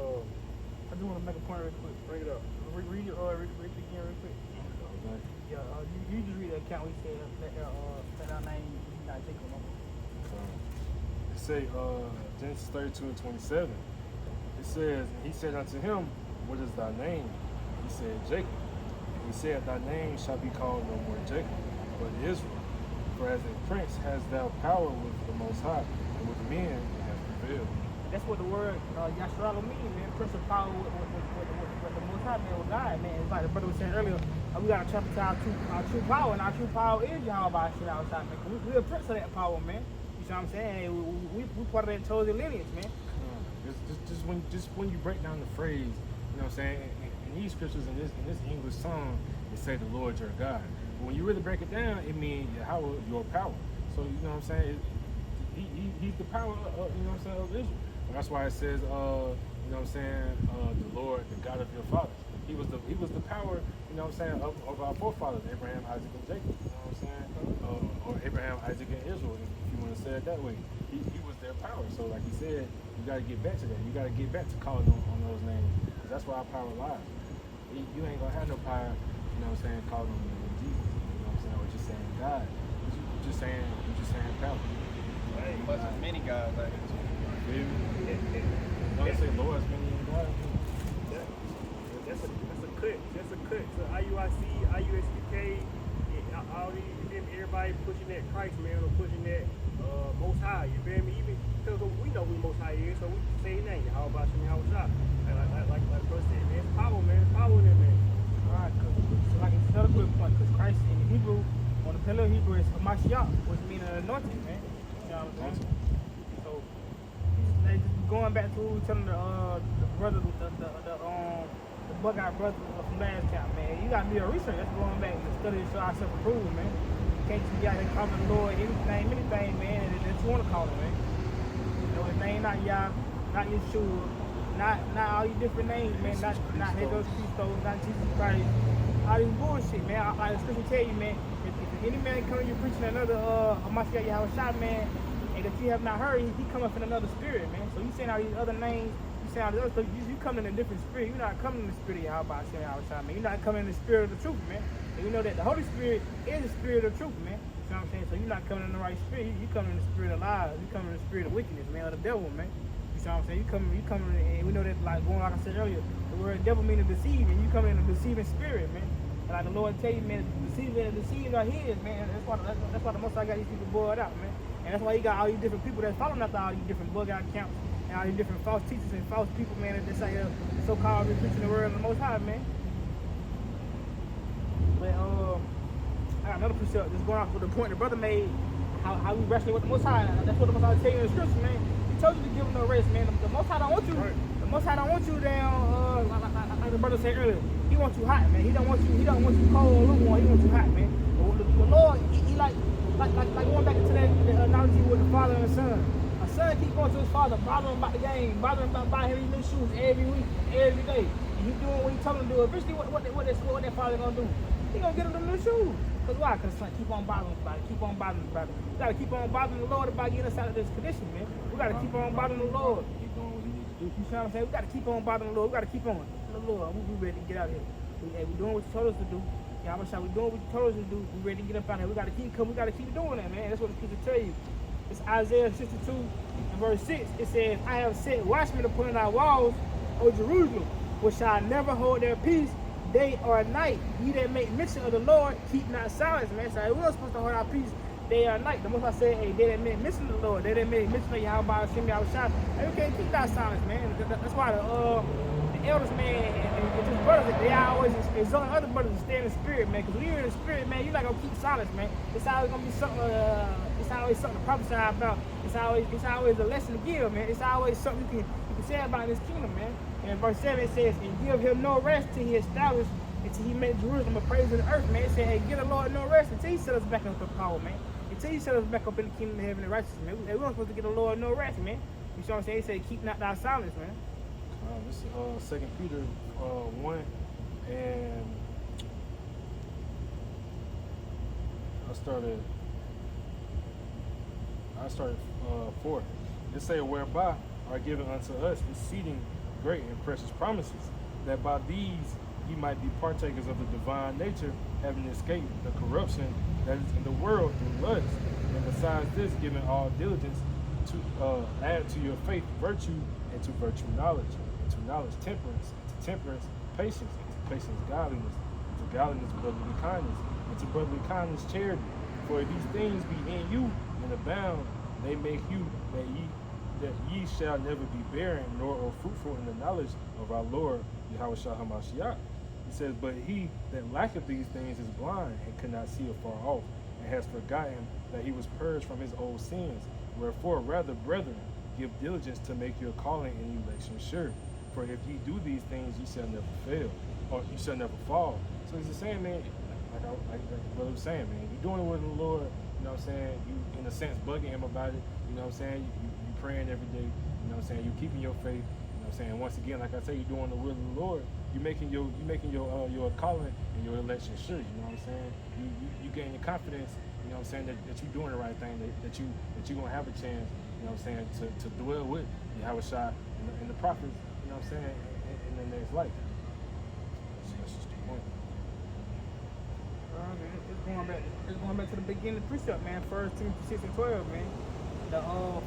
just want to make a point real quick. Bring it up. Read it again real quick. Yeah, you just read the account we said let our name be not Jacob no more. It say Genesis 32 and 27. It says, he said unto him, what is thy name? He said, Jacob. He said, thy name shall be called no more Jacob, but Israel. For as a prince hast thou power with the Most High, and with men has prevailed. That's what the word Yasharala means, man. Prince of power with the Most High, man, with God, man. It's like the brother was saying earlier, we got to tap into our true power, and our true power is Yahweh shit outside, man. We're a prince of that power, man. You see what I'm saying? We part of that chosen lineage, man. Just when you break down the phrase, you know what I'm saying? In these scriptures, in this English song, it say the Lord your God. But when you really break it down, it means Yahweh, your power. So you know what I'm saying? He's the power of, you know what I'm saying, of Israel. And that's why it says, you know what I'm saying, the Lord, the God of your fathers. He was the power, you know what I'm saying, of our forefathers, Abraham, Isaac, and Jacob. You know what I'm saying? Or Abraham, Isaac, and Israel, if you want to say it that way. He was their power. So like he said, you got to get back to that. You got to get back to calling on those names. Because that's where our power lies. You ain't going to have no power, you know what I'm saying, calling on the name of Jesus. You know what I'm saying? Or just saying God. You're just saying power. Hey, But there's many guys like this. Feel me? Don't say Lord's many in God. That's a cut. That's a cut. So IUIC, IUSUK, all these, you feel me? Everybody pushing that Christ, man, or pushing that Most High. You feel me? Even because we know who Most High is, so we can say his name. How about you? How was that? Like Bro said, man, it's power, man. It's power in there, man. Alright, so like it's another good point, because Christ in Hebrew, on the pillar of Hebrew is Hamashiach, which means an anointing, man. You know what I'm saying? So, like, going back to what we were telling the brother, the bug-eyed brother from last time, man. You got to do your research. That's going back and study to show ourselves approved, man. You can't just be out there calling the Lord anything, man, that you want to call him, man. You know, his name not Yah, not Yeshua, not all these different names, man. Not Jesus Christ, not Jesus Christ. All this bullshit, man. Like the scripture tell you, man. If any man come to you preaching another Hamashiach Yahweh Shai, man, and that you have not heard, he come up in another spirit, man. So you saying all these other names, you saying all this other stuff, you coming in a different spirit. You're not coming in the spirit of Yahweh Shem Yahushua, man. You're not coming in the spirit of the truth, man. And you know that the Holy Spirit is the spirit of truth, man. You know what I'm saying? So you're not coming in the right spirit. You coming in the spirit of lies. You coming in the spirit of wickedness, man, of the devil, man. You know what I'm saying? You coming in, and we know that, like I said earlier, the word devil meaning deceive, and you coming in a deceiving spirit, man. And like the Lord tell you, man, deceiving and deceiving are his, man. That's why the Most High got these people boiled out, man. And that's why you got all these different people that's following after all these different bug out accounts and all these different false teachers and false people, man, that's out here so-called preaching the word of the Most High, man. But I got another precept just going off with the point the brother made, how we wrestling with the Most High. That's what the Most High tell you in the scripture, man. He told you to give him no rest, man. The Most High don't want you. Right. The Most High don't want you down, like the brother said earlier. He wants you hot, man. He don't want you cold or lukewarm. He wants you hot, man. But the Lord, he like going back into that analogy with the father and the son. A son keep going to his father, bothering about the game, bothering about buying him new shoes every week, every day. And he doing what he told him to do. Eventually, what that father gonna do? He gonna get him them new shoes. Cause why? Cause son keep on bothering about it, keep on bothering about it. We gotta keep on bothering the Lord about getting us out of this condition, man. We gotta keep on bothering the Lord. Keep doing what you need to do. You know what I'm saying? We gotta keep on bothering the Lord. We gotta keep on. The Lord, we ready to get out of here. We doing what you told us to do. Yahweh Shai, we doing what you told us to do. We ready to get up out of here. We gotta keep coming. We gotta keep doing that, man. That's what the scripture tell you. It's Isaiah 62 and verse 6. It says, I have set watchmen upon thy walls, O Jerusalem, which shall never hold their peace day or night. Ye that make mention of the Lord, keep not silence, man. So we're not supposed to hold our peace day or night. The Most High said, hey, they that make mention of the Lord, they that make mention of Yahweh Shem Yahushua, and we can't keep that silence, man. That's why the elders, man, and his brothers, they always exhort other brothers to stay in the spirit, man. Because when you're in the spirit, man, you're not gonna keep silence, man. It's always gonna be something. It's always something to prophesy about. It's always a lesson to give, man. It's always something you can say about this kingdom, man. And in verse 7 it says, and give him no rest till he established, until he made Jerusalem a praise of the earth, man. It said, hey, give the Lord no rest until he set us back up in power, man. Until he set us back up in the kingdom of heaven and righteousness, man. We're not supposed to give the Lord no rest, man. You see what I'm saying? He said, keep not thy silence, man. This is 2 Peter 1, and I started 4. It say, whereby are given unto us exceeding great and precious promises, that by these ye might be partakers of the divine nature, having escaped the corruption that is in the world through lust. And besides this, giving all diligence to add to your faith virtue, and to virtue knowledge, and to knowledge temperance, and to temperance patience, and to patience godliness, and to godliness brotherly kindness, and to brotherly kindness charity. For if these things be in you and abound, they make you that ye shall never be barren nor unfruitful in the knowledge of our Lord Yahushua HaMashiach. He says, but he that lacketh these things is blind and cannot see afar off, and has forgotten that he was purged from his old sins. Wherefore, rather, brethren, give diligence to make your calling and election sure. For if ye do these things, ye shall never fail, or you shall never fall. So he's just saying, man, like brother was saying, man, you're doing it with the Lord, you know what I'm saying? You, in a sense, bugging him about it, you know what I'm saying? You praying every day, you know what I'm saying? You keeping your faith, you know what I'm saying? Once again, like I say, you're doing the will of the Lord. You're making your calling and your election sure, you know what I'm saying? You gain your confidence, you know what I'm saying, that you're doing the right thing, that you're gonna have a chance, you know what I'm saying, to dwell with Yahushua and the prophets, you know what I'm saying, in the next life. That's just the point. It's going back to the beginning of the precept, man. 1 Timothy 6 and 12, man. The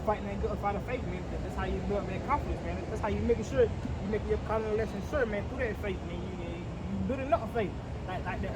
fighting that good fight of faith, man. That's how you build that confidence, man. That's how you making sure you make your calling and election sure, man. Through that faith, man. You building up faith. Like the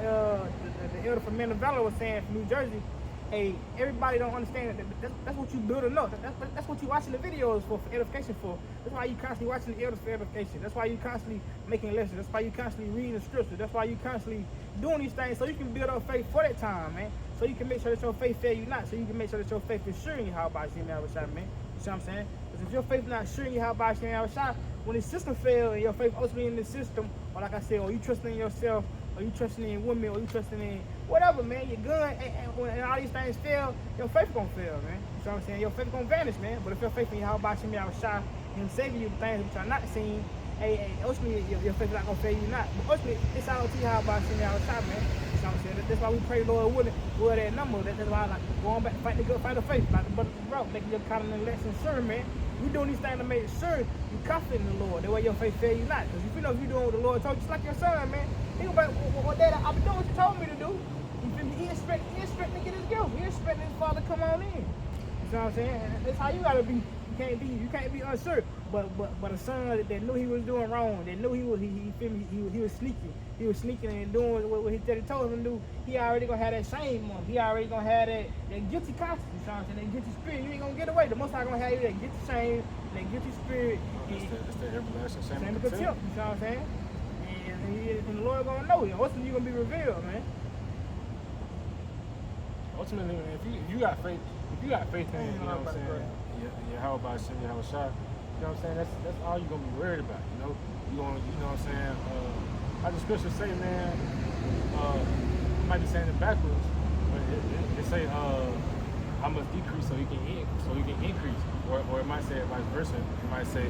elder from Men of Valor was saying from New Jersey. Hey, everybody don't understand that. That's what you building up. That's what you watching the videos for edification for. That's why you constantly watching the elders for edification. That's why you constantly making lessons. That's why you constantly reading the scripture. That's why you constantly doing these things so you can build up faith for that time, man. So you can make sure that your faith fail you not. So you can make sure that your faith is sure in Yahweh Shem Yahushua, man. You see what I'm saying? Because if your faith not sure in Yahweh Shem Yahushua, when the system fail and your faith ultimately in the system, or like I said, or you trusting in yourself, or you trusting in women, or you trusting in whatever, man, your gun, and all these things fail, your faith gonna fail, man. You know what I'm saying? Your faith gonna vanish, man. But if your faith in Yahweh Shem Yahushua, Him saving you the things which are not seen, ultimately your faith is not gonna fail you not. But ultimately, it's all to Yahweh Shem Yahushua, man. You know what I'm saying? That's why we pray, Lord, with that number. That's why I like going back, fight the good fight of faith, like the brother bro, making your calling and election sure, man. You doing these things to make sure you confident in the Lord. That way your faith fail you not. Because if you know if you doing what the Lord told you, just like your son, man. He gonna be like, well, Dad, I've been doing what you told me to do. You feel me? He expect to get his gift. He expect his father to come on in. You know what I'm saying? And that's how you gotta be. You can't be unsure. But a son that knew he was doing wrong, that knew he was sneaking. He was sneaking and doing what his daddy told him to do. He already gonna have that shame on him. He already gonna have that guilty conscience. You know what I'm saying? That guilty spirit. You ain't gonna get away. The Most High gonna have you that guilty shame, that guilty spirit. It's the everlasting shame and and contempt. contempt. You know what I'm saying? And the Lord gonna know you. Ultimately, you gonna be revealed, man. Ultimately, man, if you got faith in, you know what I'm saying, your how about Shem, your how shot, you know what I'm saying, that's all you're gonna be worried about, you know? You know what I'm saying, how the scriptures say, man, you might be saying it backwards, but it say, I must decrease so he can increase, or it might say it vice versa. It might say,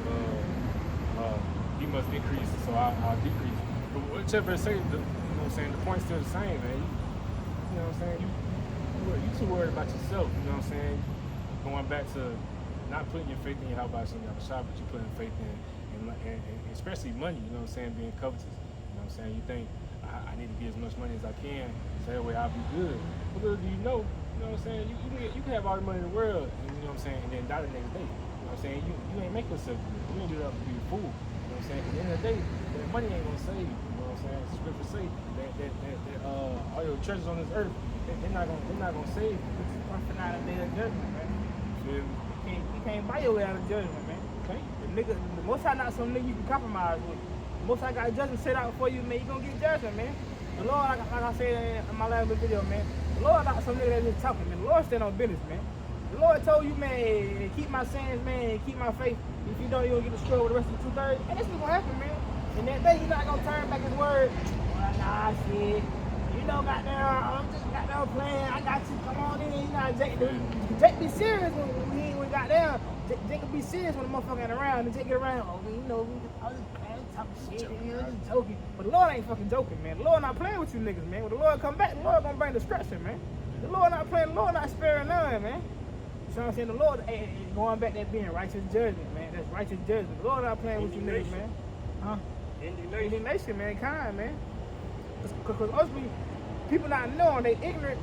he must increase so I'll decrease. But whichever it say, you know what I'm saying, the point's still the same, man. You know what I'm saying, you too worried about yourself, you know what I'm saying? Going back to not putting your faith in your how about some other shop, but you're putting faith in especially money, you know what I'm saying, being covetous. You know what I'm saying? You think I need to get as much money as I can, so that way I'll be good. But little do you know what I'm saying, you can have all the money in the world, and you know what I'm saying, and then die the next day. You know what I'm saying? You ain't make yourself good. You ain't do that to be a fool. You know what I'm saying? At the end of the day, that money ain't gonna save you. You know what I'm saying? The scriptures say that all your treasures on this earth, they're not gonna save you. One for not a day of judgment, man. Feel me? You can't buy your way out of judgment, man. Okay. The Most High not some nigga you can compromise with. The Most High got judgment set out for you, man. You gonna get judgment, man. The Lord, like I said in my last little video, man. The Lord not some nigga that just talking, man. The Lord stand on business, man. The Lord told you, man, keep my sins, man, keep my faith. If you don't, you're gonna get destroyed with the rest of the 2/3. And that's what's gonna happen, man. And that day, he's not gonna turn back his word. Well, nah, shit. You know, I'm just playing. I got you. Come on in. You know, Jake be serious when he got down. Jake will be serious when the motherfucker ain't around. And Jake get around. Oh, you know, I was talking shit. You know, just joking. But the Lord ain't fucking joking, man. The Lord not playing with you niggas, man. When the Lord come back, the Lord gonna bring destruction, man. The Lord not playing. The Lord not sparing none, man. You know what I'm saying? The Lord ain't going back that being righteous judgment, man. That's righteous judgment. The Lord not playing with you niggas, man. Huh? Indignation, mankind, man. Because ultimately, people not knowing, they ignorant.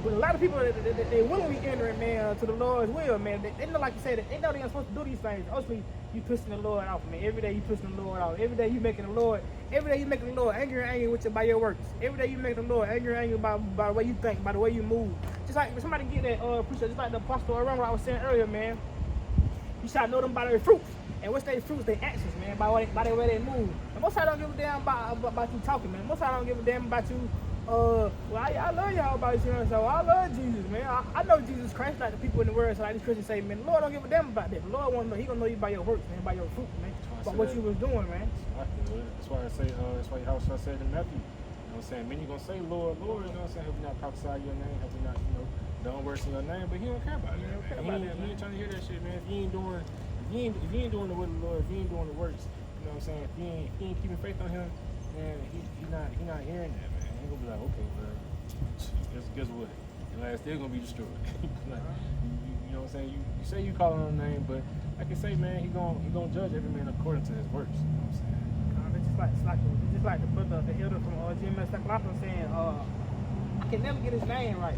But a lot of people, they willingly ignorant, man, to the Lord's will, man. They know, like you said, they know they ain't supposed to do these things. Ultimately, you pushing the Lord off, man. Every day you pushing the Lord off. Every day you making the Lord angry with you by your works. Every day you making the Lord angry by the way you think, by the way you move. Just like somebody get that preacher, just like the apostle around what I was saying earlier, man. You shall know them by their fruits. And what's their fruits? Their actions, man, by the way they move. And most I don't give a damn about you talking, man. Most I don't give a damn about you. Well, I love y'all about you, so I love Jesus, man. I know Jesus Christ, like the people in the world, so like these Christians say, man, the Lord don't give a damn about that. The Lord want to know, he gonna know you by your works, man, by your fruit, man, by what you was doing, man. That's why I say, that's why how I said in Matthew, you know what I'm saying, many gonna say, Lord, Lord, you know what I'm saying, have you not prophesied your name, have you not, you know, done works in your name, but he don't care about that, man. He ain't trying to hear that shit, man. If you ain't doing the will of the Lord, if you ain't doing the works, you know what I'm saying, if you ain't keeping faith on him, man, he not hearing that, man. He gonna be like, okay, well, guess what? Your last still gonna be destroyed. Like, you know what I'm saying? You say you calling on the name, but like I say, man, he gonna judge every man according to his works. You know what I'm saying? It's just like the brother, the elder from GMS Sacramento saying, I can never get his name right.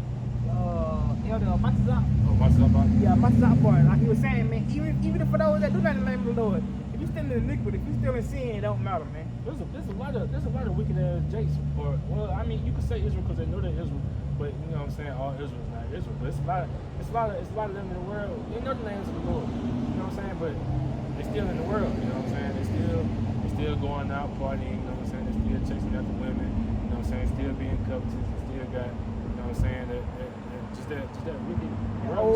Elder Matazak. Oh, Matazak? Yeah, Matazak boy. Like he was saying, man, even for those that do not in the name of the Lord, if you still in iniquity, if you still in sin, it don't matter, man. There's a lot of wicked ass Jakes, or well, I mean, you could say Israel because they know they're Israel, but you know what I'm saying, all Israel is not Israel. But it's a lot of them in the world. They know the names of the Lord, you know what I'm saying, but they still in the world, you know what I'm saying. They still going out partying, you know what I'm saying. They still chasing after women, you know what I'm saying. Still being covetous, they still got, you know what I'm saying, that wicked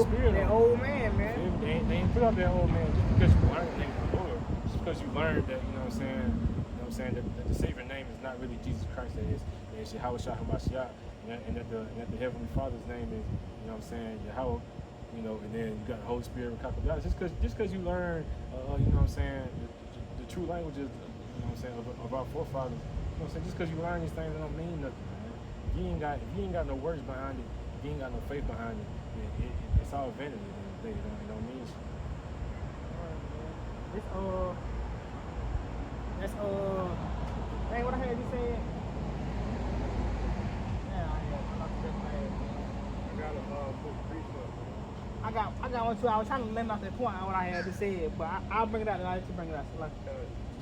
spirit. That old man, man. They ain't put up that old man just because you learned the name of the Lord, just because you learned that, you know what I'm saying, that the Savior name is not really Jesus Christ, that is Yahweh Shah HaMashiach, and that the Heavenly Father's name is, you know what I'm saying, Yahweh, you know, and then you got the Holy Spirit, just because you learn, you know what I'm saying, the true languages, you know what I'm saying, of our forefathers, you know what I'm saying, just because you learn these things, it don't mean nothing, man. If you ain't got no words behind it, if you ain't got no faith behind it, it's all vanity at the end of the day. It don't mean shit. It's that's dang, what I had you saying? Yeah, I lost that thing. I got a put grease up. I got one too. I was trying to limit off that point on what I had to say, but I'll bring it out and I'll let you bring it out. So like,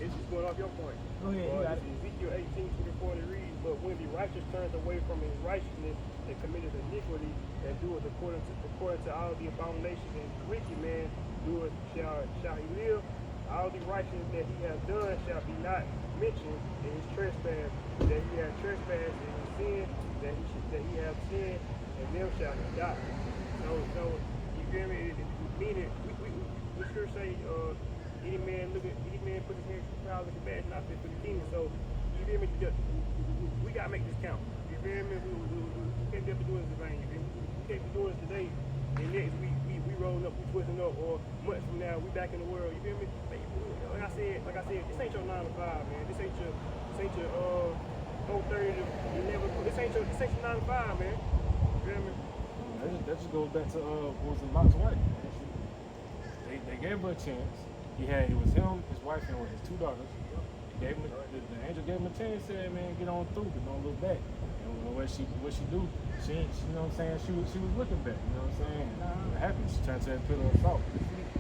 It's just going off your point. go ahead, you got it. Ezekiel 18:24 it reads, but when the righteous turns away from his righteousness and committeth iniquity and doeth according to all the abominations and the wicked man doeth shall he live. All the righteousness that he has done shall be not mentioned in his trespass, that he has trespassed in his sin, that he have sinned, and them shall he die. So you feel me? Meaning we sure say any man put his hand to the crowd looking bad, not fit for the kingdom. So you feel me? We gotta make this count. You feel me? We can't be doing this in vain. We can't be doing this today. And next week we rolling up, we twisting up, or months from now we back in the world. You feel me? Like I said, this ain't your 9 to 5, man. This ain't your 4:30 to 11. This ain't your 9 to 5, man. You feel me? That just goes back to what was it, Lot's wife. They gave her a chance. It was him, his wife, and his 2 daughters. He gave him the angel gave him a chance. Said, "Man, get on through, but don't look back." And what she do? She you know what I'm saying? She was looking back. You know what I'm saying? What happened? She turned to that pillar of salt.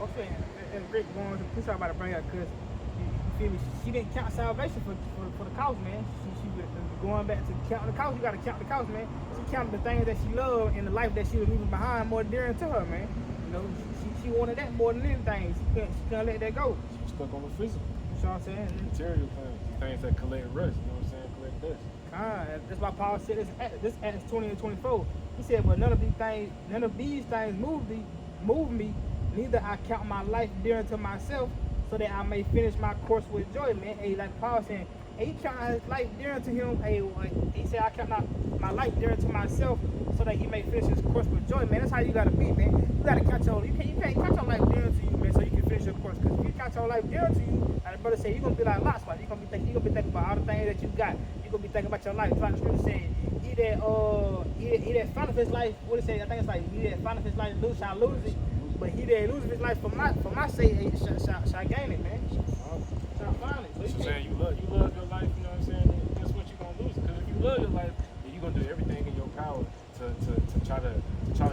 Okay, and great going to push out about to bring up because you feel me? She didn't count salvation for the cost, man. She going back to count the cost. You got to count the cost, man. She counted the things that she loved and the life that she was leaving behind more dear to her, man. You know, she wanted that more than anything. She couldn't let that go. She was stuck on the physical. You know what I'm saying? Material things that collect rust. You know what I'm saying? Collect dust. That's why Paul said this Acts 20 and 24. He said, but none of these things move me, neither I count my life dear unto myself, so that I may finish my course with joy, man. Hey, like Paul saying, hey, he counted his life dear unto him. Hey, he said, I count my life dear unto myself, so that he may finish his course with joy, man. That's how you gotta be, man. You gotta count you can't count your life dear unto you, man, so you can finish your course. Because if you count your life dear unto you, like the brother said, you're gonna be like Lot's wife. You're gonna be thinking about all the things that you got. You're gonna be thinking about your life. Like the scripture said, he that found his life, what it say? I think it's like, he that found his life shall lose it. But he that loses his life for my sake shall gain it, man. Shall find it. So saying you love your life, you know what I'm saying? Guess what, you're gonna lose it. Because if you love your life, then you're gonna do everything in your power to try to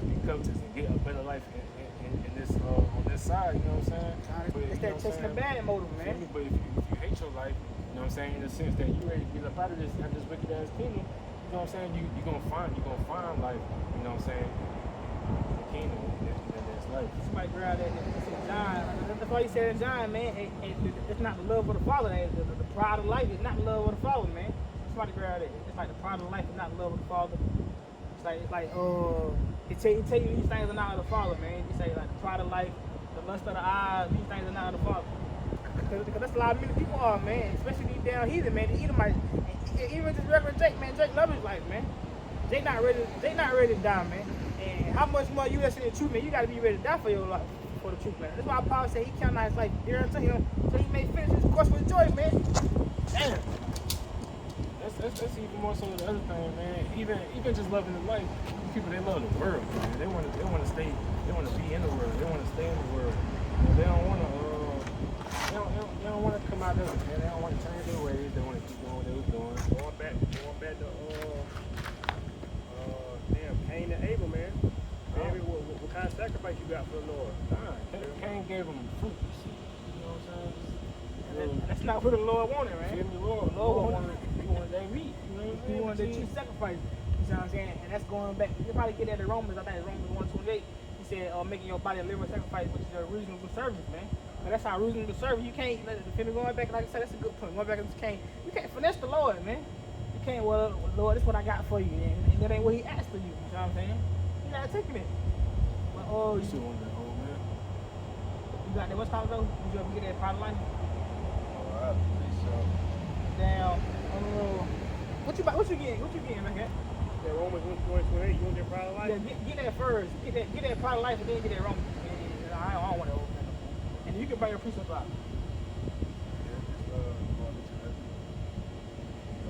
be covetous and get a better life in this on this side, you know what I'm saying? But, it's that chasing the bad motive, man. But if you hate your life, you know what I'm saying, in the sense that you ready to get up out of this wicked ass kingdom, you know what I'm saying? You're gonna find life, you know what I'm saying? The kingdom that's life. Somebody grab that John. That's why he said in John, man. It's not the love of the Father. The pride of life is not the love of the Father, man. Somebody grab that. It's like the pride of life is not the love of the Father. It's like it tell you these things are not of the Father, man. You say like the pride of life, the lust of the eyes, these things are not of the Father. Because that's a lot of many people are, man. Especially these down heathen, man. The Edomites, even just regular Jake, man. Jake loves his life, man. Jake not ready to die, man. And how much more you listen to the truth, man? You got to be ready to die for your life, for the truth, man. That's why Paul said he counted his life dear unto him, so he may finish his course with joy, man. Damn. That's even more so the other thing, man. Even just loving the life, people they love the world, man. They want to stay, they want to be in the world, they want to stay in the world. They don't want to, they don't want to come out of it, man. They don't want to change their ways. They want to keep doing what they was doing. Going back to Cain and Abel, man. Baby, what kind of sacrifice you got for the Lord? Cain gave them fruit. You know what I'm saying? That's not what the Lord wanted, man. Give me Lord. Lord wanted that meat. You know what I'm saying? He wanted that you sacrifice. You know what I'm saying? And that's going back. You probably get that in Romans. I think it's Romans 1:28. He said, making your body a living sacrifice, which is a reasonable service, man. And that's how reasonable service. You can't, going back, like I said, that's a good point. Going back, you can't finesse the Lord, man. You can't, well, Lord, this is what I got for you. And that ain't what he asked of you. You know what I'm saying? You're not taking it. But, you still want that old man? You got that, what's called though? Did you ever get that part of life? Alright, so. Down. What you getting, man? That Romans 1:28, you want that pride of life? Yeah, get that first. Get that part of life and then get that Romans. I don't want that old man. And you can buy your precept out.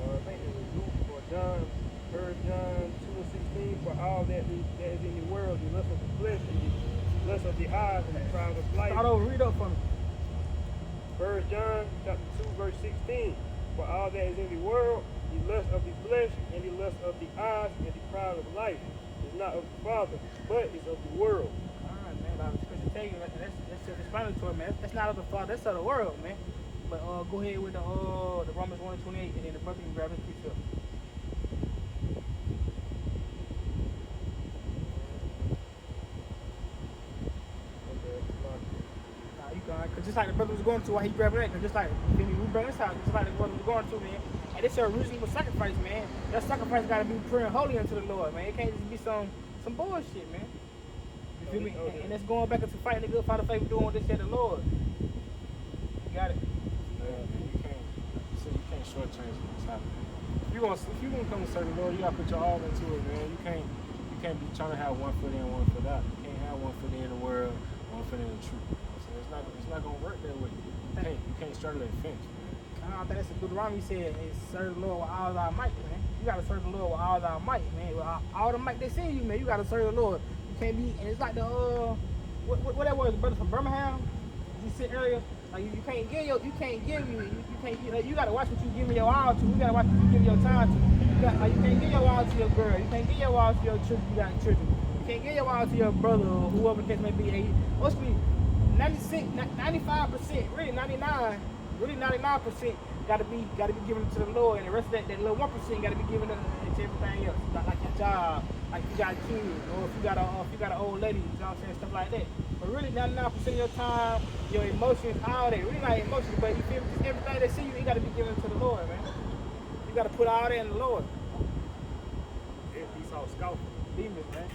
I think it was Luke or John, 1 John 2:16, for all that is in the world, the lust of the flesh, and the lust of the eyes, and the pride of life. Start over, read up for me. 1 John chapter 2, verse 16. For all that is in the world, the lust of the flesh, and the lust of the eyes, and the pride of life, is not of the Father, but is of the world. Alright, man, Bible scripture tell you that's self-explanatory, man. That's not of the Father, that's of the world, man. But go ahead with the Romans 1:28, and then the brother can grab his precept. Nah, you gone, cause just like the brother was going to, why he grabbed that, cause just like we bring this out, just like the brother was going to, man. And this is a reasonable sacrifice, man. That sacrifice gotta be pure and holy unto the Lord, man. It can't just be some bullshit, man. You feel me? And that's going back into fighting the good fight of faith, doing what they said the Lord. You got it. You can't shortchange what's happening. If you gonna come to serve the Lord, you gotta put your all into it, man. You can't be trying to have one foot in, one foot out. You can't have one foot in the world, one foot in the truth. So it's not gonna work that way. You can't straddle that fence, man. I think that's a Deuteronomy said is serve the Lord with all thy might, man. You gotta serve the Lord with all thy might, man. With all the might they send you, man. You gotta serve the Lord. You can't be, and it's like the what that was, the brother from Birmingham. You said earlier, like you can't give you gotta watch what you give your all to. You gotta watch what you give your time to. You can't give your all to your girl. You can't give your all to your children. You got children. You can't give your all to your brother or whoever the case may be. Must be 96, 95%, really 99. Really 99% gotta be given to the Lord, and the rest of that little 1% gotta be given to everything else. Like your job, like you got kids, or if you got an old lady, you know what I'm saying, stuff like that. But really 99% of your time, your emotions, all that, really not emotions, but you feel me, just everything they see you, gotta be given to the Lord, man. You gotta put all that in the Lord. Esau scalping. Demons, man.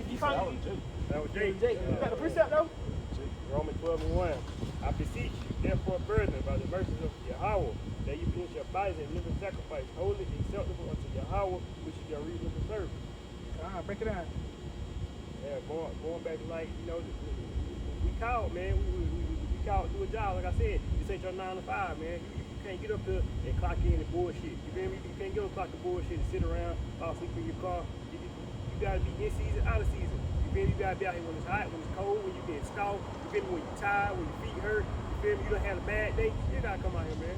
You saw That was Jake. That was Jake. You got the precept though? Romans 12:1. I beseech you, therefore, brethren, by the mercies of Yahweh, that you present your bodies a living sacrifice, holy, acceptable unto Yahweh, which is your reasonable service. Break it down. Yeah, going back to like, you know, we called, man. We called to do a job. Like I said, this ain't your 9 to 5, man. You can't get up there and clock in and bullshit. You feel me? You can't get up clock the bullshit and sit around, fall asleep in your car. You gotta be in season, out of season. You feel me? You gotta be out here when it's hot, when it's cold, when you get scalded. You feel me? When you're tired, when your feet hurt. You feel me? You don't have a bad day. You gotta come out here, man.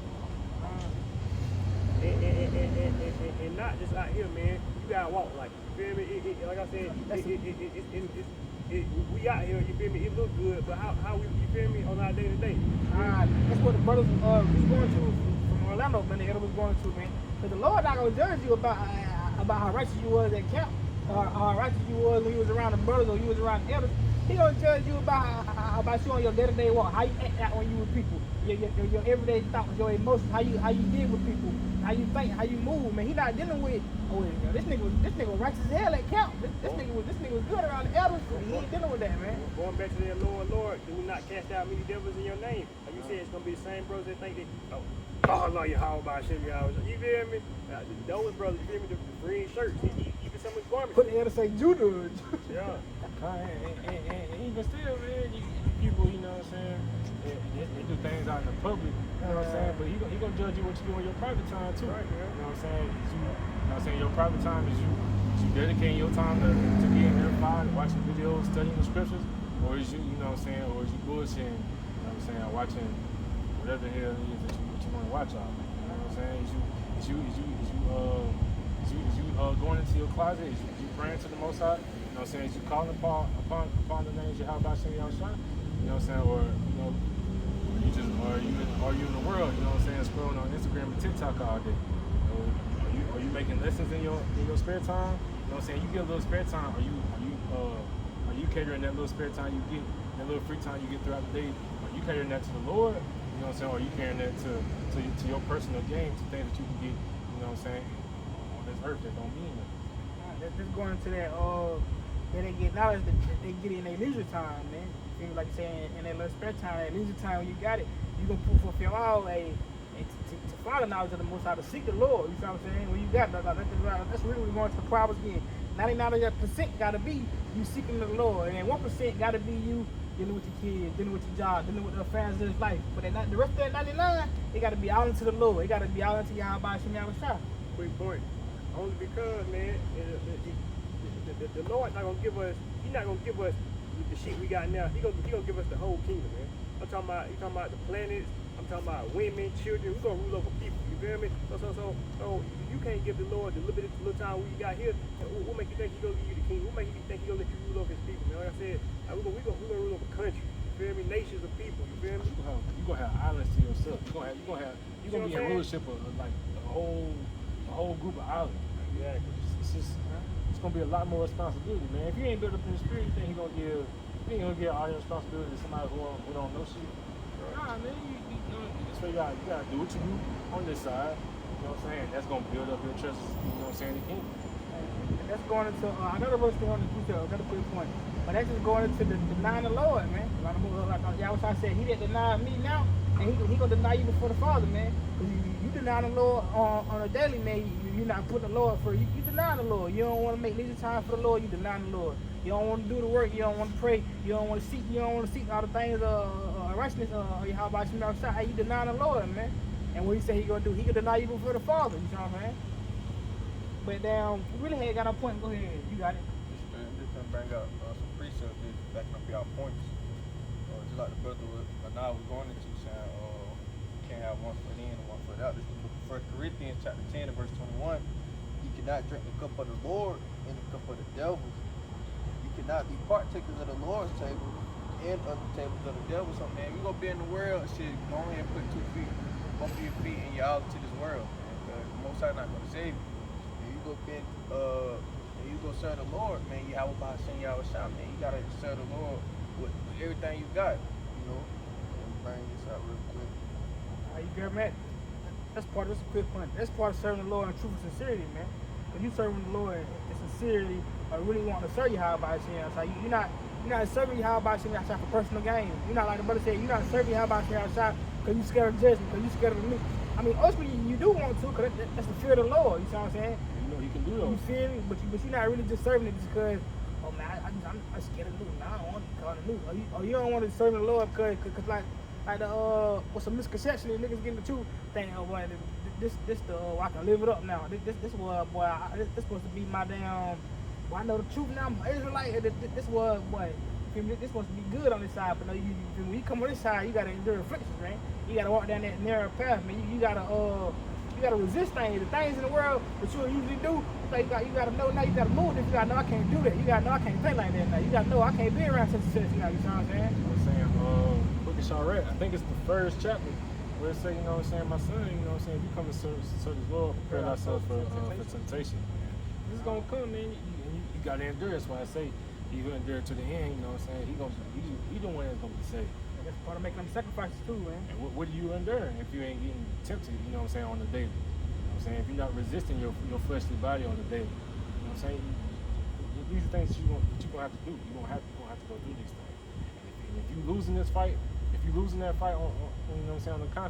And not just out here, man. You gotta walk like it. You feel me? Like I said, we out here. You feel me? It look good, but how we, you feel me, on our day to day? That's what the brothers was going to from Orlando, man. The elder was going to, man. Because the Lord not gonna judge you about how righteous you was at camp, or how righteous you was when you was around the brothers or you was around the elders. He gonna judge you about you on your day-to-day walk, how you act out when you with people, your everyday thoughts, your emotions, how you deal with people, how you think, how you move, man. He not dealing with, this nigga was righteous as hell at camp. This nigga was good around the elders. He ain't dealing with that, man. Going back to that Lord, do we not cast out many devils in your name? Like you said, it's gonna be the same brothers that think that, Allah, Yahweh, Hashem, Yahweh. You feel me? Those brothers, you feel me? The green shirts, even some of the garments. Put the elder say Judah. Yeah. And even still, man, people, you know what I'm saying, they do things out in the public, you know what I'm saying, but he gonna judge you what you do in your private time too. Right, man. You know what I'm saying? You know what I'm saying? Your private time is you dedicating your time to being edified, watching videos, studying the scriptures, or is you know what I'm saying, or is you bullshitting, you know what I'm saying, watching whatever the hell it is that you want to watch out. You know what I'm saying? Is you going into your closet? Is you praying to the Most High? You know what I'm saying? Is you calling upon the names of Yahweh Shem Yahushua? You know what I'm saying? Or you know, are you in the world? You know what I'm saying? Scrolling on Instagram and TikTok all day. Are you making lessons in your spare time? You know what I'm saying? You get a little spare time. Are you catering that little spare time you get, that little free time you get throughout the day? Are you catering that to the Lord? You know what I'm saying? Or are you carrying that to your personal gain, to things that you can get, you know what I'm saying, on this earth that don't mean nothing? Just going into that, that they get knowledge that they get in their leisure time, man. You feel like you saying, in that little spare time, that leisure time, when you got it, you gonna fulfill all to follow the knowledge of the Most High, to seek the Lord. You know what I'm saying? When you got that, that's really what we're going to the Proverbs again. 99% gotta be you seeking the Lord, and 1% gotta be you dealing with your kids, dealing with your job, dealing with the affairs of this life. But the rest of that 99, it gotta be all into the Lord. It gotta be all into Yahweh Shem Yahushua. Quick point. Only because, man, the Lord not gonna give us. He's not gonna give us the shit we got now. He gonna give us the whole kingdom, man. You talking about the planets, I'm talking about women, children. We're gonna rule over people. You feel me? So you can't give the Lord the little time we got here. What make you think He gonna give you the kingdom? What make you think He gonna let you rule over His people? Man, like I said, we gonna rule over country. You feel me? Nations of people. You feel me? You gonna have islands to yourself. You gonna be in rulership of like a whole group of islands. Exactly. It's gonna be a lot more responsibility, man. If you ain't built up in the spirit, you think He ain't gonna give all your responsibility to somebody who don't know shit. Nah, man, that's why you gotta do what you do on this side. You know what I'm saying? That's gonna build up your trust. You know what I'm saying? The kingdom. And that's going into another verse going into another quick point. But that's just going into the denying the Lord, man. Like Yahweh said, he that deny me now, and he gonna deny you before the Father, man. Because you deny the Lord on a daily, man. You're not putting the Lord first. You deny the Lord. You don't want to make leisure time for the Lord. You deny the Lord. You don't want to do the work. You don't want to pray. You don't want to seek. You don't want to seek all the things righteousness. How about you outside? Hey, you deny the Lord, man. And what He say He gonna do? He gonna deny you before the Father. You know what I'm saying? But we really had got our point. Go ahead. You got it. Just gonna bring up some precepts just backing up y'all points. Just like the brother now was going into saying, you can't have one foot in and one foot out. This is the book of 1 Corinthians chapter 10 and verse 21. You cannot drink the cup of the Lord and the cup of the devil. You cannot be partakers of the Lord's table and of the tables of the devil. So man, you gonna be in the world, shit, go ahead and put both of your feet and your out to this world. And the Most High not gonna save you. And you go be and you go serve the Lord, man. You have about saying y'all shot, man. You gotta serve the Lord with everything you got, you know. And bring this out real quick. You get mad? That's part of this quick point. That's part of serving the Lord in truth and sincerity, man. Because you serving the Lord in sincerity or really want to serve you how about saying outside. You're not serving you how about saying outside for personal gain. You're not like the brother said, you're not serving you how about saying outside because you're scared of judgment, because you're scared of the new. I mean, ultimately you do want to, because that's the fear of the Lord, you see what I'm saying? You know He can do those. You feel me? But you're not really just serving it just because, oh man, I'm scared of the new. Now I don't want to be called a new. Or you don't want to serve the Lord because like what's a misconception that niggas get into too, think, oh boy, this I can live it up now. This was, boy, this supposed to be my damn, boy, I know the truth now, I'm an Israelite. This was, boy, this supposed to be good on this side, but no, when you come on this side, you gotta endure afflictions, man. You gotta walk down that narrow path, man. You gotta resist things. The things in the world that you usually do, like you gotta know now. You gotta move this. You gotta know I can't do that. You gotta know I can't think like that now. You gotta know I can't be around such and such. You know what I'm saying? Book of Sharet, I think it's the first chapter where it say, you know what I'm saying, my son, you know what I'm saying, if you come to serve the Lord, prepare ourselves for temptation. This is gonna come, man. You gotta endure. That's why I say you gonna endure to the end. You know what I'm saying? He the one that's gonna be saved. That's part of making them sacrifices too, man. And what do you endure if you ain't getting tempted? You know what I'm saying, on the daily. You know what I'm saying? If you're not resisting your fleshly body on the daily. You know what I'm saying? These are things you're gonna have to do. You're gonna have to go through these things. And if you losing this fight, if you losing that fight on you know what I'm saying, on the constant.